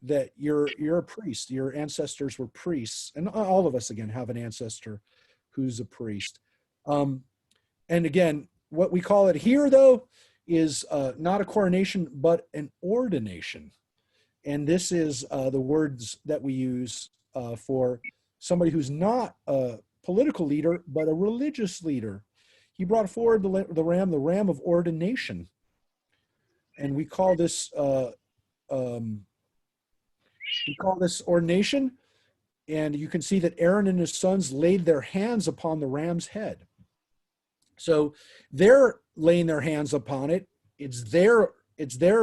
That you're a priest. Your ancestors were priests, and all of us again have an ancestor who's a priest. And again, what we call it here, though, is not a coronation but an ordination. And this is the words that we use for somebody who's not a political leader, but a religious leader. He brought forward the ram of ordination. And we call this ordination. And you can see that Aaron and his sons laid their hands upon the ram's head. So they're laying their hands upon it. It's their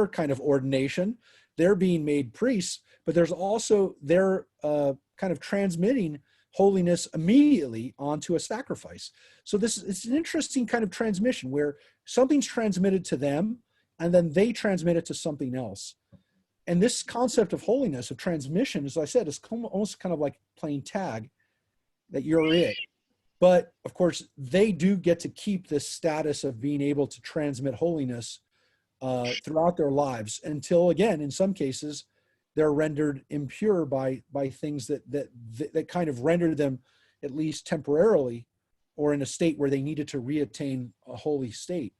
kind of ordination. They're being made priests, but there's also their kind of transmitting holiness immediately onto a sacrifice. So it's an interesting kind of transmission where something's transmitted to them and then they transmit it to something else. And this concept of holiness, of transmission, as I said, is almost kind of like playing tag, that you're it. But of course, they do get to keep this status of being able to transmit holiness throughout their lives until, again, in some cases, they're rendered impure by things that kind of render them, at least temporarily, or in a state where they needed to reattain a holy state.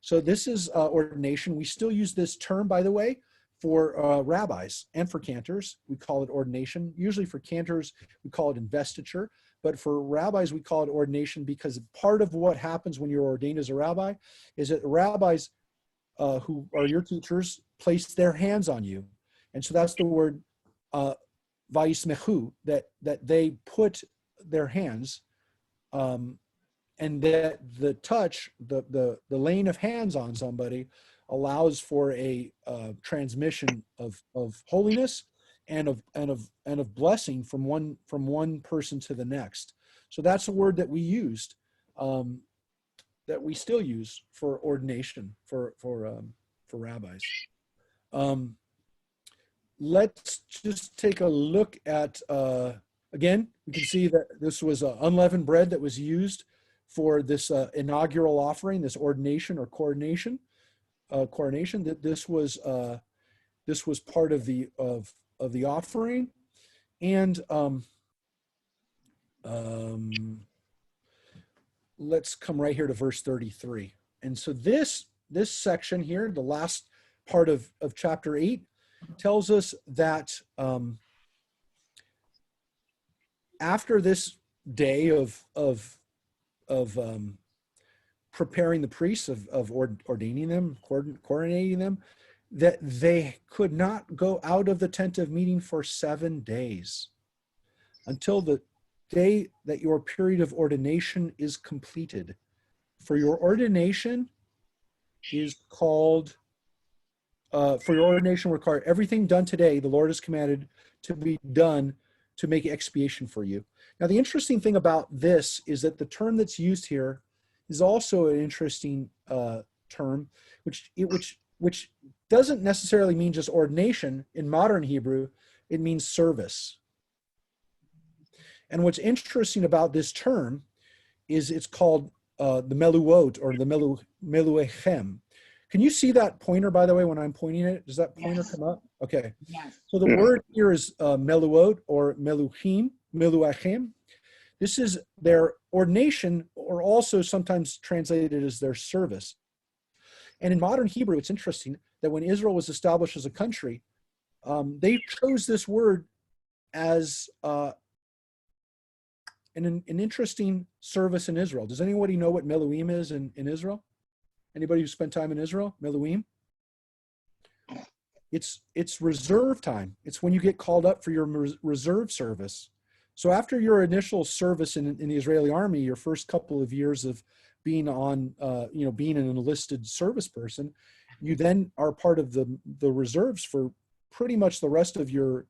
So this is ordination. We still use this term, by the way, for rabbis and for cantors. We call it ordination. Usually for cantors, we call it investiture. But for rabbis, we call it ordination because part of what happens when you're ordained as a rabbi is that rabbis who are your teachers place their hands on you. And so that's the word vayismechu, that they put their hands, and that the touch, the laying of hands on somebody allows for a transmission of holiness and of blessing from one person to the next. So that's a word that we used, that we still use for ordination for rabbis. Let's just take a look at, again, we can see that this was unleavened bread that was used for this inaugural offering, this ordination or coronation, that this was this was part of the offering. And let's come right here to verse 33. And so this section here, the last part of chapter 8, tells us that after this day of preparing the priests, of ordaining them, coordinating them, that they could not go out of the tent of meeting for 7 days until the day that your period of ordination is completed. For your ordination is called, for your ordination required everything done today, the Lord has commanded to be done to make expiation for you. Now, the interesting thing about this is that the term that's used here is also an interesting term, which doesn't necessarily mean just ordination. In modern Hebrew, it means service. And what's interesting about this term is it's called the meluot, or the meluechem. Can you see that pointer, by the way, when I'm pointing it? Does that pointer come up? Okay. Yes. So the word here is meluot, or meluachem. This is their ordination, or also sometimes translated as their service. And in modern Hebrew, it's interesting that when Israel was established as a country, they chose this word as an interesting service in Israel. Does anybody know what meluim is in Israel? Anybody who spent time in Israel? Meluim? It's reserve time. It's when you get called up for your reserve service. So after your initial service in the Israeli army, your first couple of years of being on, being an enlisted service person, you then are part of the reserves for pretty much the rest of your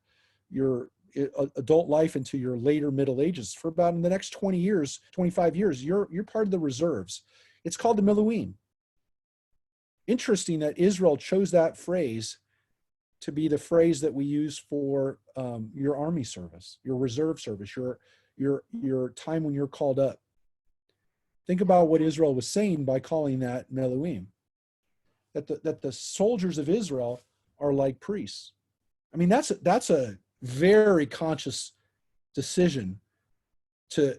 adult life into your later middle ages. For about in the next 20 years, 25 years, you're part of the reserves. It's called the Miluim. Interesting that Israel chose that phrase to be the phrase that we use for your army service, your reserve service, your time when you're called up. Think about what Israel was saying by calling that Meluim, that the soldiers of Israel are like priests. I mean, that's a very conscious decision to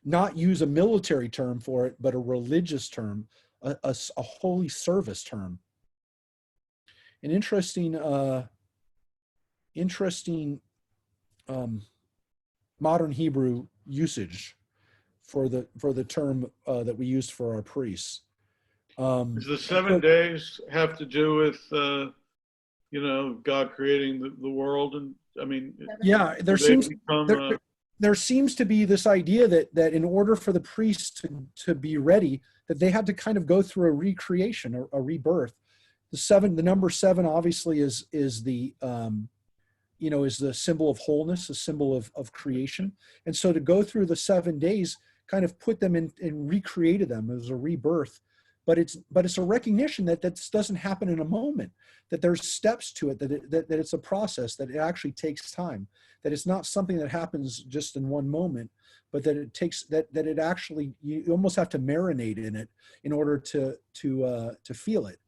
not use a military term for it, but a religious term, a holy service term. An interesting modern Hebrew usage for the term that we used for our priests. Does the 7 days have to do with God creating the world? And I mean, yeah, there seems to be this idea that in order for the priests to be ready, that they had to kind of go through a recreation or a rebirth. The number 7 obviously is the is the symbol of wholeness, a symbol of creation. And so to go through the 7 days kind of put them in and recreated them as a rebirth. But it's a recognition that this doesn't happen in a moment, that there's steps to it, that it's a process, that it actually takes time, that it's not something that happens just in one moment, but that it takes that it actually, you almost have to marinate in it in order to feel it.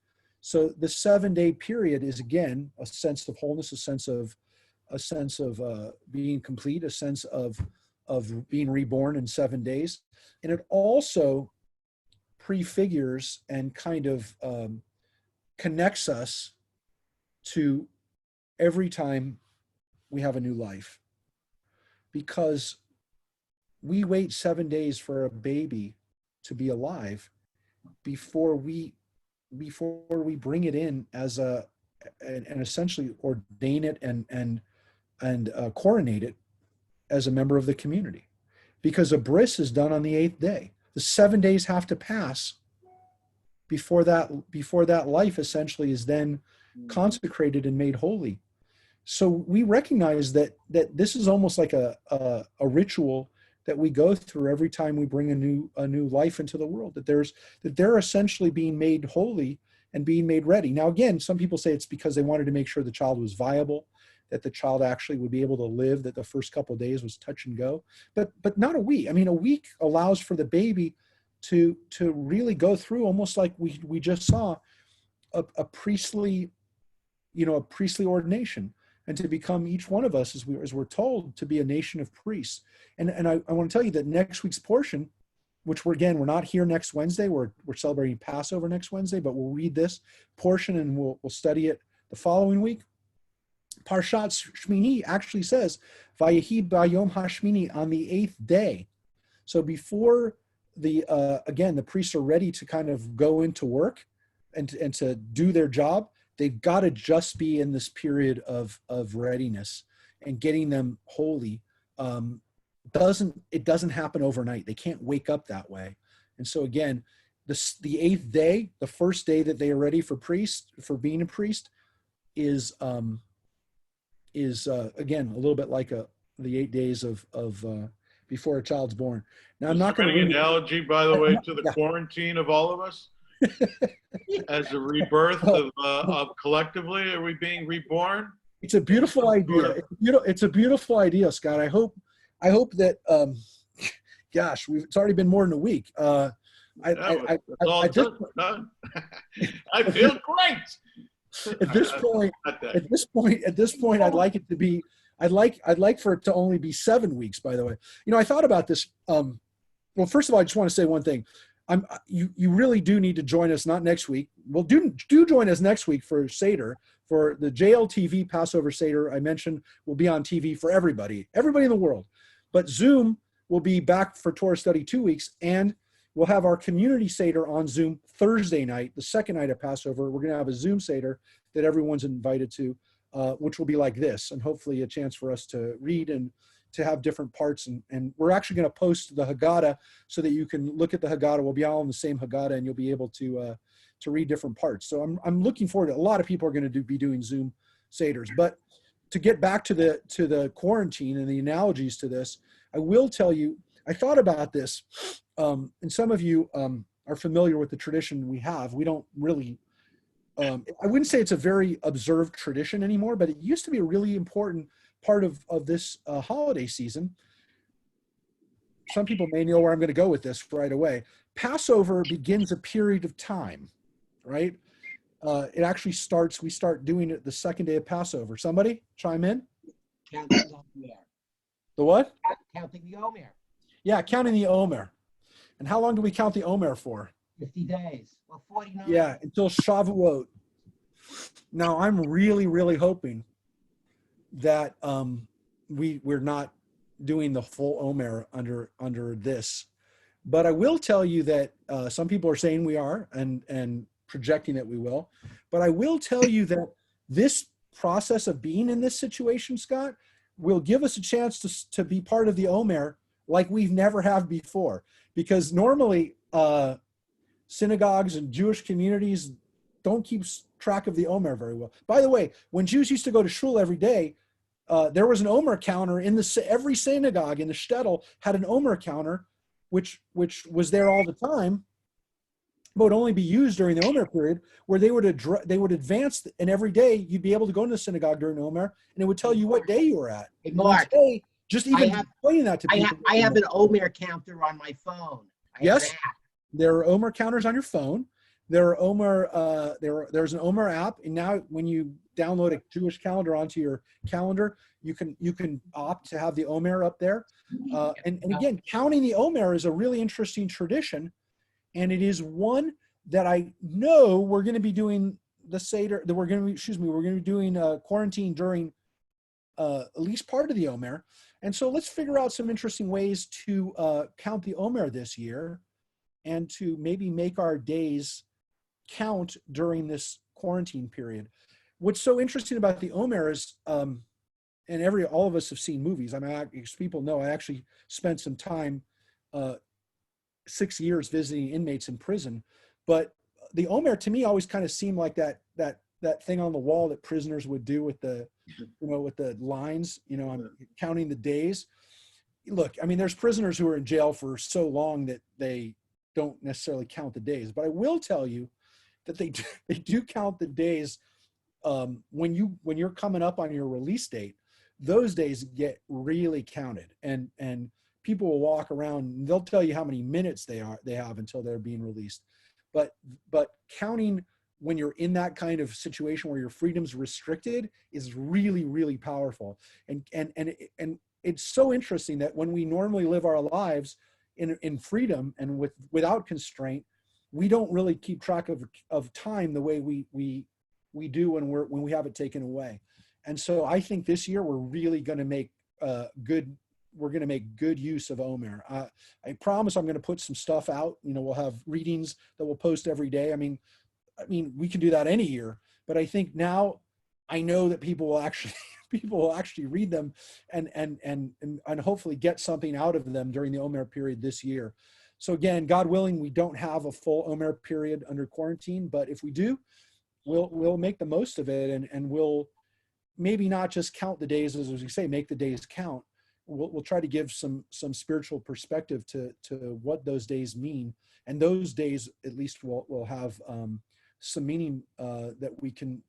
So the 7-day period is, again, a sense of wholeness, a sense of being complete, a sense of being reborn in 7 days. And it also prefigures and kind of connects us to every time we have a new life, because we wait 7 days for a baby to be alive before we bring it in as and essentially ordain it and coronate it as a member of the community, because a bris is done on the 8th day. The 7 days have to pass before that life essentially is then consecrated and made holy. So we recognize that this is almost like a ritual that we go through every time we bring a new life into the world, that they're essentially being made holy and being made ready. Now, again, some people say it's because they wanted to make sure the child was viable, that the child actually would be able to live, that the first couple of days was touch and go, but not a week. I mean, a week allows for the baby to really go through, almost like we just saw, a priestly, a priestly ordination, and to become, each one of us, as we're told, to be a nation of priests. And I want to tell you that next week's portion, which we're not here next Wednesday, we're celebrating Passover next Wednesday, but we'll read this portion and we'll study it the following week. Parshat Shmini actually says, Vayehi Bayom HaShmini, on the 8th day. So before the priests are ready to kind of go into work and to do their job, they've got to just be in this period of readiness and getting them holy. It doesn't happen overnight. They can't wake up that way. And so again, the 8th day, the first day that they are ready for being a priest, is again a little bit like the 8 days of before a child's born. Now, I'm not going to read analogy, by the way, to the quarantine of all of us. As a rebirth of collectively, are we being reborn? It's a beautiful idea. It's a beautiful idea, Scott. I hope that. Gosh, it's already been more than a week. I feel great. At this point, I'd like it to be. I'd like for it to only be 7 weeks. By the way, I thought about this. Well, first of all, I just want to say one thing. You really do need to join us, not next week. Well, do join us next week for Seder, for the JLTV Passover Seder. I mentioned will be on TV for everybody in the world. But Zoom will be back for Torah Study 2 weeks, and we'll have our community Seder on Zoom Thursday night, the second night of Passover. We're going to have a Zoom Seder that everyone's invited to, which will be like this, and hopefully a chance for us to read and to have different parts. And we're actually going to post the Haggadah so that you can look at the Haggadah. We'll be all in the same Haggadah, and you'll be able to read different parts. So I'm looking forward to. A lot of people are going to be doing Zoom Seders. But to get back to the quarantine and the analogies to this, I will tell you, I thought about this, and some of you are familiar with the tradition we have. We don't really, I wouldn't say it's a very observed tradition anymore, but it used to be a really important part of this holiday season. Some people may know where I'm going to go with this right away. Passover begins a period of time, right? It actually we start doing it the second day of Passover. Somebody chime in? Counting the Omer. The what? Counting the Omer. Yeah, counting the Omer. And how long do we count the Omer for? 50 days. Well, 49. Yeah, until Shavuot. Now, I'm really, really hoping that we're not doing the full Omer under this. But I will tell you that some people are saying we are and projecting that we will. But I will tell you that this process of being in this situation, Scott, will give us a chance to be part of the Omer like we've never have before. Because normally synagogues and Jewish communities don't keep track of the Omer very well. By the way, when Jews used to go to shul every day, there was an Omer counter in every synagogue in the shtetl had an Omer counter, which was there all the time, but would only be used during the Omer period, where they would advance, and every day you'd be able to go into the synagogue during Omer, and it would tell you what day you were at. Hey, Mark, today, just even explaining that to people. I have an Omer counter on my phone. Yes, there are Omer counters on your phone. There are Omer. There's an Omer app, and now when you download a Jewish calendar onto your calendar, you can opt to have the Omer up there. And again, counting the Omer is a really interesting tradition, and it is one that I know we're going to be doing the Seder. That we're going to be doing quarantine during at least part of the Omer. And so let's figure out some interesting ways to count the Omer this year, and to maybe make our days count during this quarantine period. What's so interesting about the Omer is, and all of us have seen movies. I mean, as people know, I actually spent some time, 6 years visiting inmates in prison. But the Omer to me always kind of seemed like that thing on the wall that prisoners would do with the lines. I'm counting the days. Look, I mean, there's prisoners who are in jail for so long that they don't necessarily count the days. But I will tell you that they do count the days when you're coming up on your release date. Those days get really counted, and people will walk around and they'll tell you how many minutes they have until they're being released. But counting when you're in that kind of situation where your freedom's restricted is really, really powerful. And it's so interesting that when we normally live our lives in freedom and without constraint, we don't really keep track of time the way we do when we have it taken away. And so I think this year we're really going to make good use of Omer. I promise I'm going to put some stuff out. We'll have readings that we'll post every day. I mean, we can do that any year, but I think now I know that people will actually read them and hopefully get something out of them during the Omer period this year. So again, God willing, we don't have a full Omer period under quarantine, but if we do, we'll make the most of it, and we'll maybe not just count the days, as we say, make the days count. We'll try to give some spiritual perspective to what those days mean, and those days at least will have some meaning that we can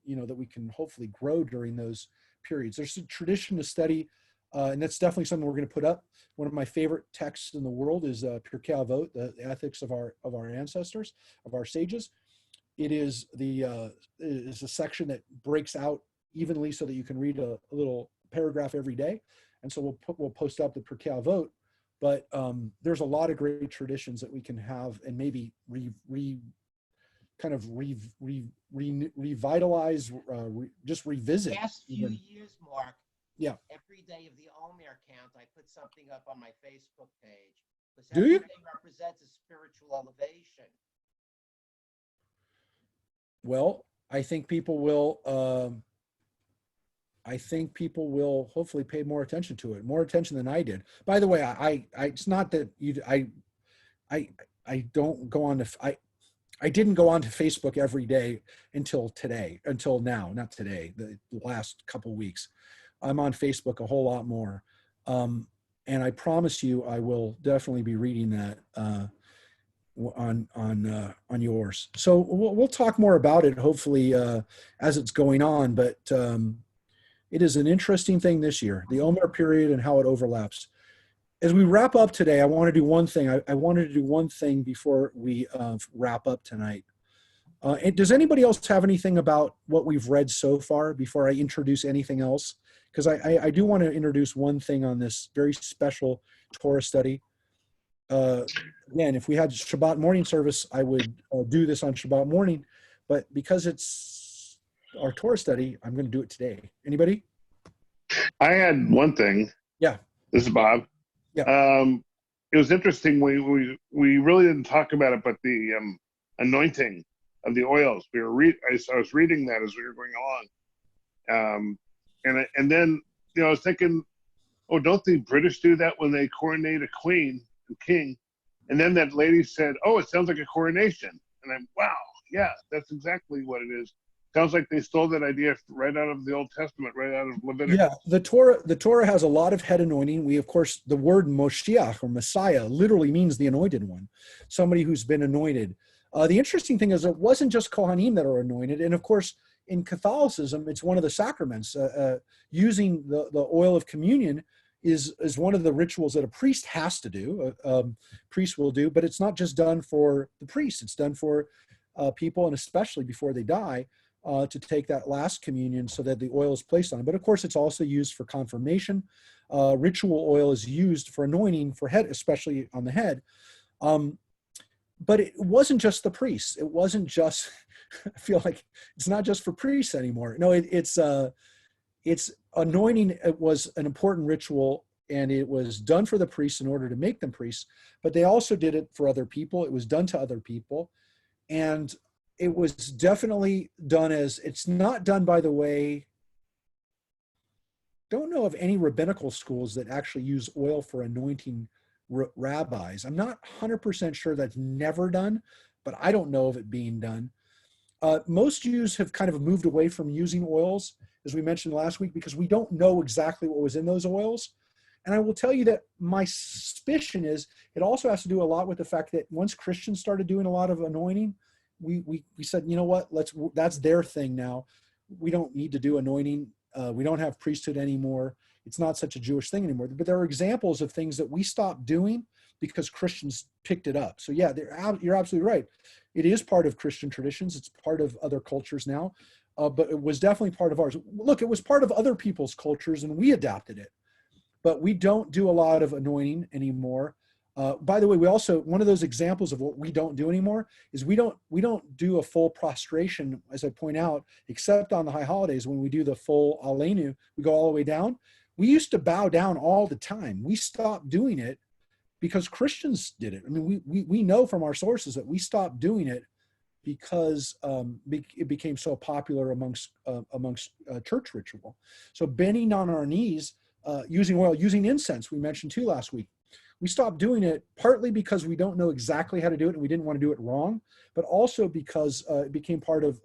hopefully grow during those periods. There's a tradition to study, and that's definitely something we're going to put up. One of my favorite texts in the world is Pirkei Avot, the ethics of our ancestors, of our sages. It is a section that breaks out evenly so that you can read a little paragraph every day. And so we'll post up the Pirkei Avot, but there's a lot of great traditions that we can have and maybe revitalize, just revisit. Past few years, Mark. Yeah. Every day of the Omer count, I put something up on my Facebook page. Do you? Every day represents a spiritual elevation. Well, I think people will hopefully pay more attention to it, more attention than I did. By the way, I it's not that I don't go on to, I didn't go on to Facebook every day until now, not today, the last couple weeks. I'm on Facebook a whole lot more. And I promise you, I will definitely be reading that on yours. So we'll talk more about it hopefully as it's going on, but it is an interesting thing this year, the Omer period and how it overlaps. As we wrap up today, I want to do one thing. I wanted to do one thing before we wrap up tonight. Does anybody else have anything about what we've read so far before I introduce anything else? Because I do want to introduce one thing on this very special Torah study. Again, if we had Shabbat morning service, I would do this on Shabbat morning, but because it's our Torah study, I'm going to do it today. Anybody? I had one thing. Yeah. This is Bob. Yeah. It was interesting. We really didn't talk about it, but the anointing of the oils. I was reading that as we were going along, and then I was thinking, oh, don't the British do that when they coronate a queen and king? And then that lady said, oh, it sounds like a coronation. And I'm, wow, yeah, that's exactly what it is. Sounds like they stole that idea right out of the Old Testament, right out of Leviticus. Yeah, the Torah has a lot of head anointing. We, of course, the word Moshiach or Messiah literally means the anointed one, somebody who's been anointed. The interesting thing is it wasn't just Kohanim that are anointed. And of course, in Catholicism, it's one of the sacraments. Using the oil of communion is one of the rituals that a priest has to do, priest will do, but it's not just done for the priest. It's done for people, and especially before they die, to take that last communion so that the oil is placed on it. But of course, it's also used for confirmation. Ritual oil is used for anointing for head, especially on the head. But it wasn't just the priests. It wasn't just, I feel like it's not just for priests anymore. No, it's anointing. It was an important ritual, and it was done for the priests in order to make them priests, but they also did it for other people. It was done to other people. And it was definitely done it's not done, by the way, don't know of any rabbinical schools that actually use oil for anointing rabbis. I'm not 100% sure that's never done, but I don't know of it being done. Most Jews have kind of moved away from using oils, as we mentioned last week, because we don't know exactly what was in those oils. And I will tell you that my suspicion is it also has to do a lot with the fact that once Christians started doing a lot of anointing, we said, you know what, that's their thing now. We don't need to do anointing. We don't have priesthood anymore. It's not such a Jewish thing anymore. But there are examples of things that we stopped doing because Christians picked it up. So yeah, you're absolutely right. It is part of Christian traditions. It's part of other cultures now, but it was definitely part of ours. Look, it was part of other people's cultures and we adapted it, but we don't do a lot of anointing anymore. By the way, we also, one of those examples of what we don't do anymore is we don't do a full prostration, as I point out, except on the high holidays when we do the full Aleinu, we go all the way down. We used to bow down all the time. We stopped doing it because Christians did it. I mean, we know from our sources that we stopped doing it because it became so popular amongst church ritual. So bending on our knees, using oil, using incense, we mentioned too last week. We stopped doing it partly because we don't know exactly how to do it and we didn't want to do it wrong, but also because it became part of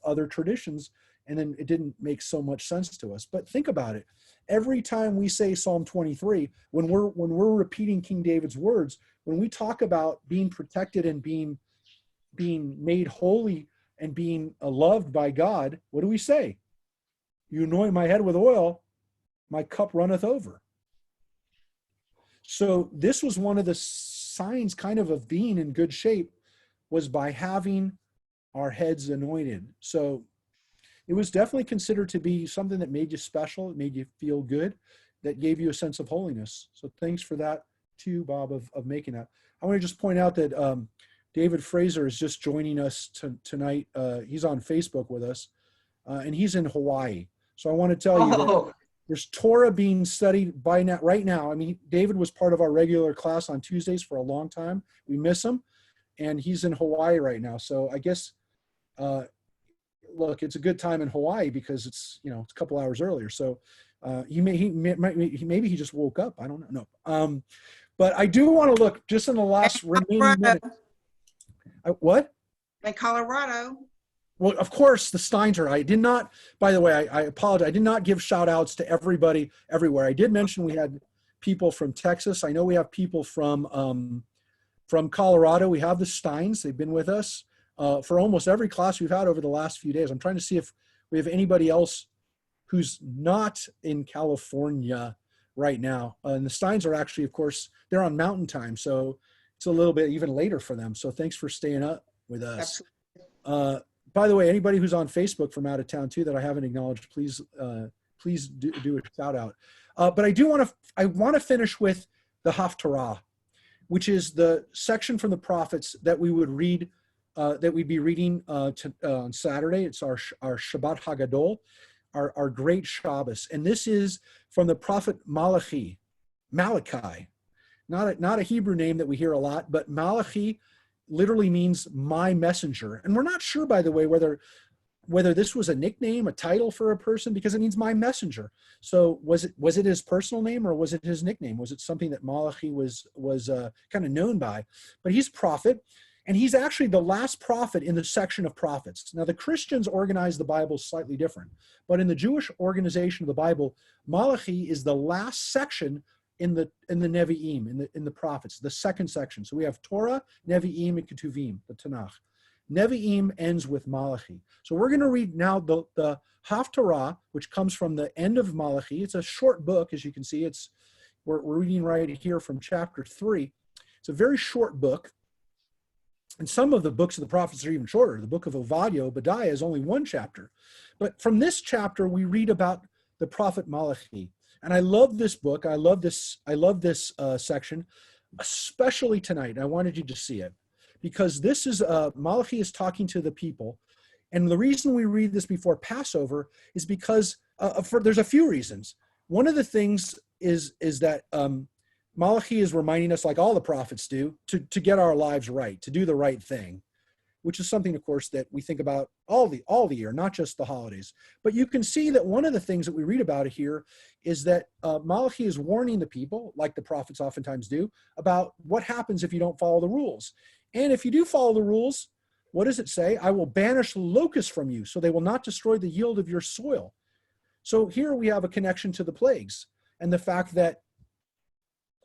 other traditions and then it didn't make so much sense to us. But think about it. Every time we say Psalm 23, when we're repeating King David's words, when we talk about being protected and being made holy and being loved by God, what do we say? You anoint my head with oil, my cup runneth over. So this was one of the signs kind of being in good shape, was by having our heads anointed. So it was definitely considered to be something that made you special. It made you feel good, that gave you a sense of holiness. So thanks for that too, Bob, of making that. I want to just point out that David Fraser is just joining us tonight. He's on Facebook with us, and he's in Hawaii. So I want to tell you that there's Torah being studied right now. I mean, David was part of our regular class on Tuesdays for a long time. We miss him, and he's in Hawaii right now. So I guess, look, it's a good time in Hawaii because it's a couple hours earlier. So maybe he just woke up. I don't know. No. But I do want to look just in the last remaining minute. What? In Colorado. Well, of course, the Steins are. I did not, by the way, I apologize. I did not give shout outs to everybody everywhere. I did mention we had people from Texas. I know we have people from Colorado. We have the Steins. They've been with us for almost every class we've had over the last few days. I'm trying to see if we have anybody else who's not in California right now. And the Steins are actually, of course, they're on Mountain Time. So it's a little bit even later for them. So thanks for staying up with us. By the way, anybody who's on Facebook from out of town too that I haven't acknowledged, please do a shout out. But I want to finish with the Haftarah, which is the section from the prophets that we would read, that we'd be reading on Saturday. It's our Shabbat Hagadol, our great Shabbos, and this is from the prophet Malachi, not a Hebrew name that we hear a lot, but Malachi literally means my messenger. And we're not sure, by the way, whether this was a nickname, a title for a person, because it means my messenger. So was it his personal name or was it his nickname? Was it something that Malachi was kind of known by? But he's prophet, and he's actually the last prophet in the section of prophets. Now the Christians organize the Bible slightly different, but in the Jewish organization of the Bible, Malachi is the last section in the Nevi'im, in the prophets, the second section. So we have Torah, Nevi'im, and Ketuvim, the Tanakh. Nevi'im ends with Malachi. So we're going to read now the Haftarah, which comes from the end of Malachi. It's a short book, as you can see. We're reading right here from chapter 3. It's a very short book. And some of the books of the prophets are even shorter. The book of Obadiah is only one chapter. But from this chapter, we read about the prophet Malachi. And I love this book. I love this section, especially tonight. I wanted you to see it because this is Malachi is talking to the people. And the reason we read this before Passover is because there's a few reasons. One of the things is that Malachi is reminding us, like all the prophets do, to get our lives right, to do the right thing, which is something, of course, that we think about all the year, not just the holidays. But you can see that one of the things that we read about here is that Malachi is warning the people, like the prophets oftentimes do, about what happens if you don't follow the rules. And if you do follow the rules, what does it say? I will banish locusts from you, so they will not destroy the yield of your soil. So here we have a connection to the plagues and the fact that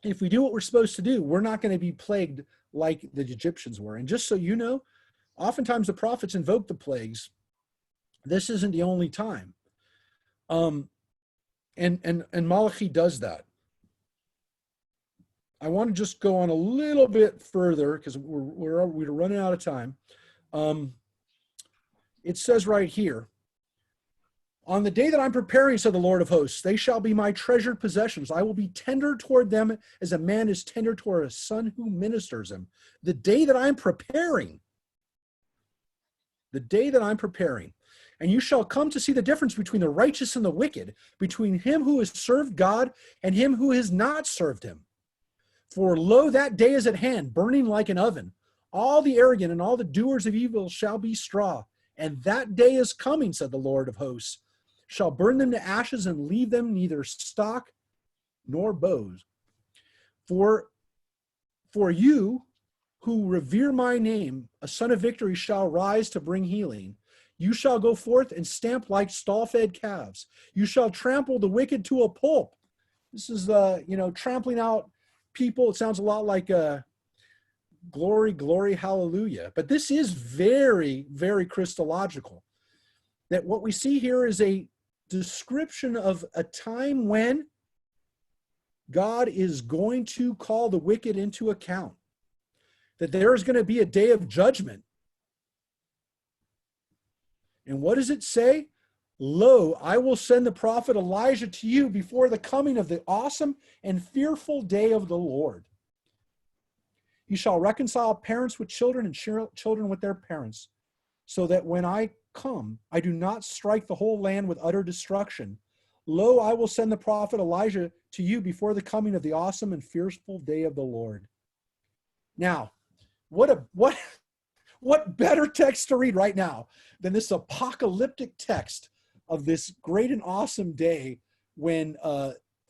if we do what we're supposed to do, we're not going to be plagued like the Egyptians were. And just so you know, oftentimes the prophets invoke the plagues. This isn't the only time. And Malachi does that. I want to just go on a little bit further because we're running out of time. It says right here, on the day that I'm preparing, said the Lord of hosts, they shall be my treasured possessions. I will be tender toward them as a man is tender toward a son who ministers him. The day that I'm preparing, and you shall come to see the difference between the righteous and the wicked, between him who has served God and him who has not served him. For lo, that day is at hand, burning like an oven. All the arrogant and all the doers of evil shall be straw. And that day is coming, said the Lord of hosts, shall burn them to ashes and leave them neither stock nor bows. For you who revere my name, a son of victory shall rise to bring healing. You shall go forth and stamp like stall-fed calves. You shall trample the wicked to a pulp. This is trampling out people. It sounds a lot like glory, glory, hallelujah. But this is very, very Christological. That what we see here is a description of a time when God is going to call the wicked into account. That there is going to be a day of judgment. And what does it say? Lo, I will send the prophet Elijah to you before the coming of the awesome and fearful day of the Lord. You shall reconcile parents with children and children with their parents, so that when I come, I do not strike the whole land with utter destruction. Lo, I will send the prophet Elijah to you before the coming of the awesome and fearful day of the Lord. Now, what better text to read right now than this apocalyptic text of this great and awesome day when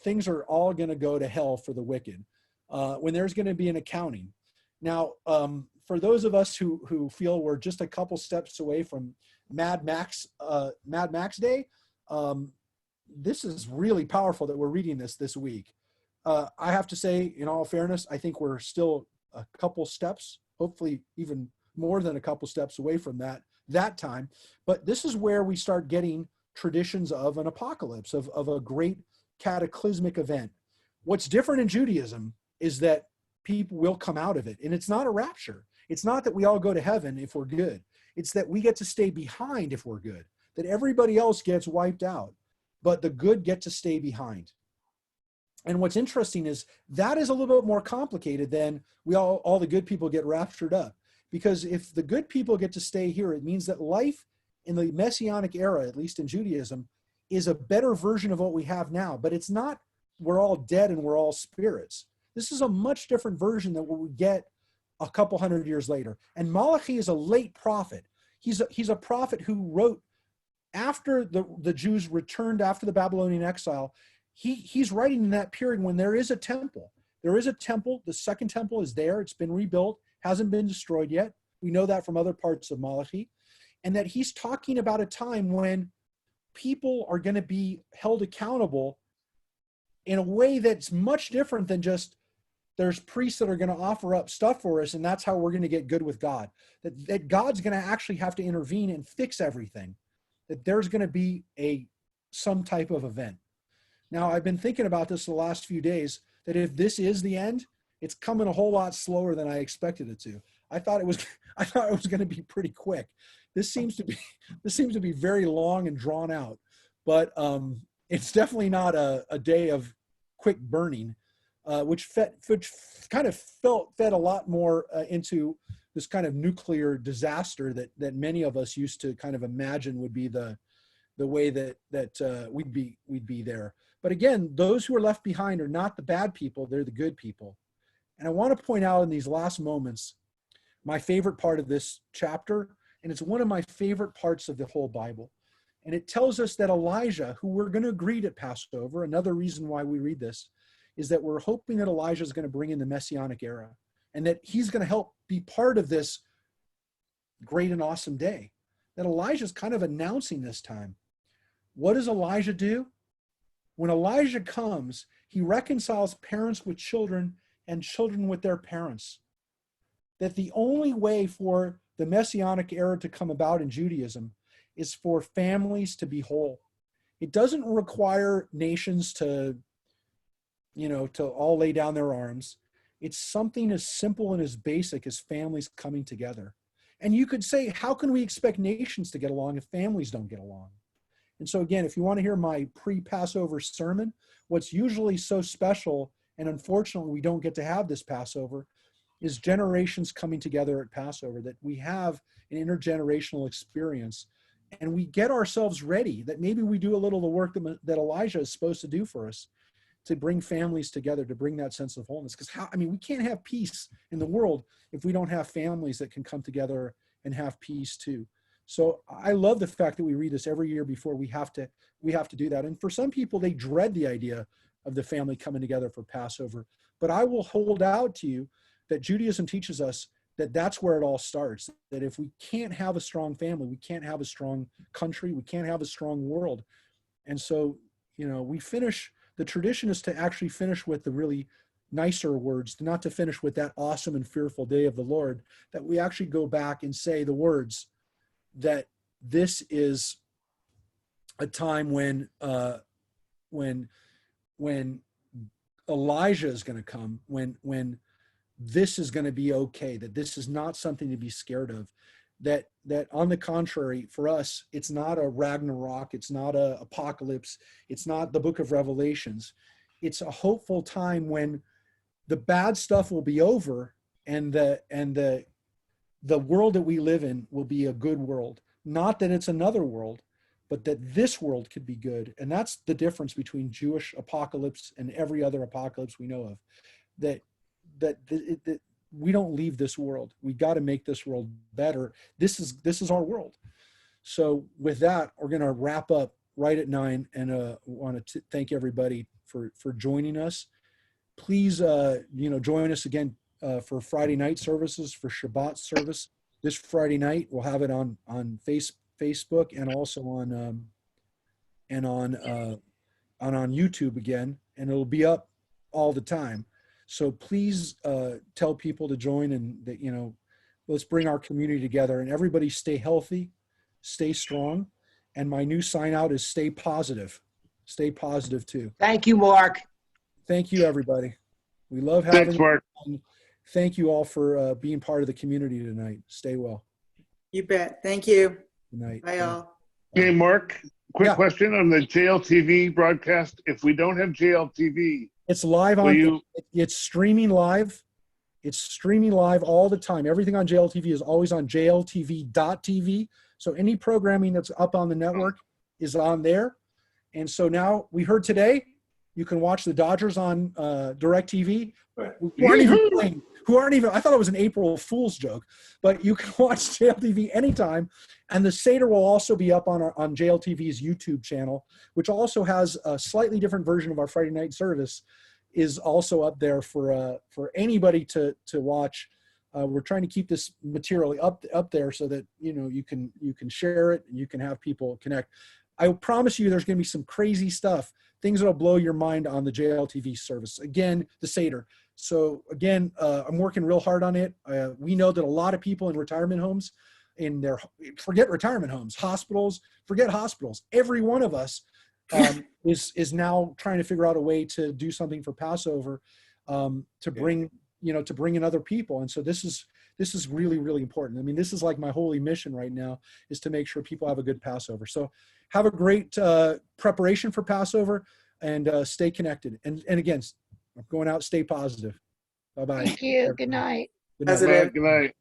things are all going to go to hell for the wicked, when there's going to be an accounting. Now, for those of us who feel we're just a couple steps away from Mad Max Day, this is really powerful that we're reading this week. I have to say, in all fairness, I think we're still a couple steps, hopefully even more than a couple steps away from that time. But this is where we start getting traditions of an apocalypse, of a great cataclysmic event. What's different in Judaism is that people will come out of it. And it's not a rapture. It's not that we all go to heaven if we're good. It's that we get to stay behind if we're good, that everybody else gets wiped out, but the good get to stay behind. And what's interesting is that is a little bit more complicated than all the good people get raptured up. Because if the good people get to stay here, it means that life in the Messianic era, at least in Judaism, is a better version of what we have now. But it's not we're all dead and we're all spirits. This is a much different version than what we get a couple hundred years later. And Malachi is a late prophet. He's a prophet who wrote after the Jews returned after the Babylonian exile. He's writing in that period when there is a temple. There is a temple. The second temple is there. It's been rebuilt, hasn't been destroyed yet. We know that from other parts of Malachi. And that he's talking about a time when people are going to be held accountable in a way that's much different than just there's priests that are going to offer up stuff for us and that's how we're going to get good with God. That God's going to actually have to intervene and fix everything. That there's going to be some type of event. Now, I've been thinking about this the last few days, that if this is the end, it's coming a whole lot slower than I expected it to. I thought it was going to be pretty quick. This seems to be very long and drawn out, but it's definitely not a day of quick burning, which kind of fed a lot more into this kind of nuclear disaster that many of us used to kind of imagine would be the way that we'd be there. But again, those who are left behind are not the bad people; they're the good people. And I want to point out in these last moments my favorite part of this chapter, and it's one of my favorite parts of the whole Bible. And it tells us that Elijah, who we're going to greet at Passover, another reason why we read this, is that we're hoping that Elijah is going to bring in the Messianic era and that he's going to help be part of this great and awesome day. That Elijah is kind of announcing this time. What does Elijah do? When Elijah comes, he reconciles parents with children and children with their parents. That the only way for the Messianic era to come about in Judaism is for families to be whole. It doesn't require nations to all lay down their arms. It's something as simple and as basic as families coming together. And you could say, how can we expect nations to get along if families don't get along? And so again, if you want to hear my pre-Passover sermon, what's usually so special, and unfortunately we don't get to have this Passover, is generations coming together at Passover, that we have an intergenerational experience and we get ourselves ready, that maybe we do a little of the work that Elijah is supposed to do for us, to bring families together, to bring that sense of wholeness. Because we can't have peace in the world if we don't have families that can come together and have peace too. So I love the fact that we read this every year before we have to do that. And for some people, they dread the idea of the family coming together for Passover. But I will hold out to you that Judaism teaches us that that's where it all starts. That if we can't have a strong family, we can't have a strong country, we can't have a strong world. And so, we finish, the tradition is to actually finish with the really nicer words, not to finish with that awesome and fearful day of the Lord, that we actually go back and say the words that this is a time when Elijah is going to come, when this is going to be okay, that this is not something to be scared of, that on the contrary, for us, it's not a Ragnarok, it's not a apocalypse, it's not the book of Revelations. It's a hopeful time when the bad stuff will be over and the world that we live in will be a good world. Not that it's another world, but that this world could be good. And that's the difference between Jewish apocalypse and every other apocalypse we know of. That we don't leave this world. We got to make this world better. This is our world. So with that, we're going to wrap up right at 9, and want to thank everybody for joining us. Please, join us again for Friday night services, for Shabbat service this Friday night. We'll have it on Facebook and also on YouTube again, and it'll be up all the time. So please tell people to join, and that, let's bring our community together, and everybody stay healthy, stay strong. And my new sign out is stay positive. Stay positive too. Thank you, Mark. Thank you, everybody. We love having Thanks, Mark. you. Thank you all for being part of the community tonight. Stay well. You bet. Thank you. Good night. Bye, all. Hey, Mark, quick Yeah. question on the JLTV broadcast. If we don't have JLTV, It's live it's streaming live. It's streaming live all the time. Everything on JLTV is always on jltv.tv. So any programming that's up on the network is on there. And so now we heard today, you can watch the Dodgers on DirecTV. Who aren't even, I thought it was an April Fool's joke, but you can watch JLTV anytime. And the Seder will also be up on JLTV's YouTube channel, which also has a slightly different version of our Friday night service, is also up there for anybody to watch. We're trying to keep this material up there so that you can share it and you can have people connect. I promise you, there's going to be some crazy stuff, things that'll blow your mind on the JLTV service. Again, the Seder. So again, I'm working real hard on it. We know that a lot of people in retirement homes, forget retirement homes, hospitals, forget hospitals. Every one of us is now trying to figure out a way to do something for Passover, to bring in other people. And so this is really, really important. I mean, this is like my holy mission right now, is to make sure people have a good Passover. So have a great preparation for Passover, and stay connected. And again, I'm going out, stay positive. Bye-bye. Thank you. Good night. Good night. Positive. good night.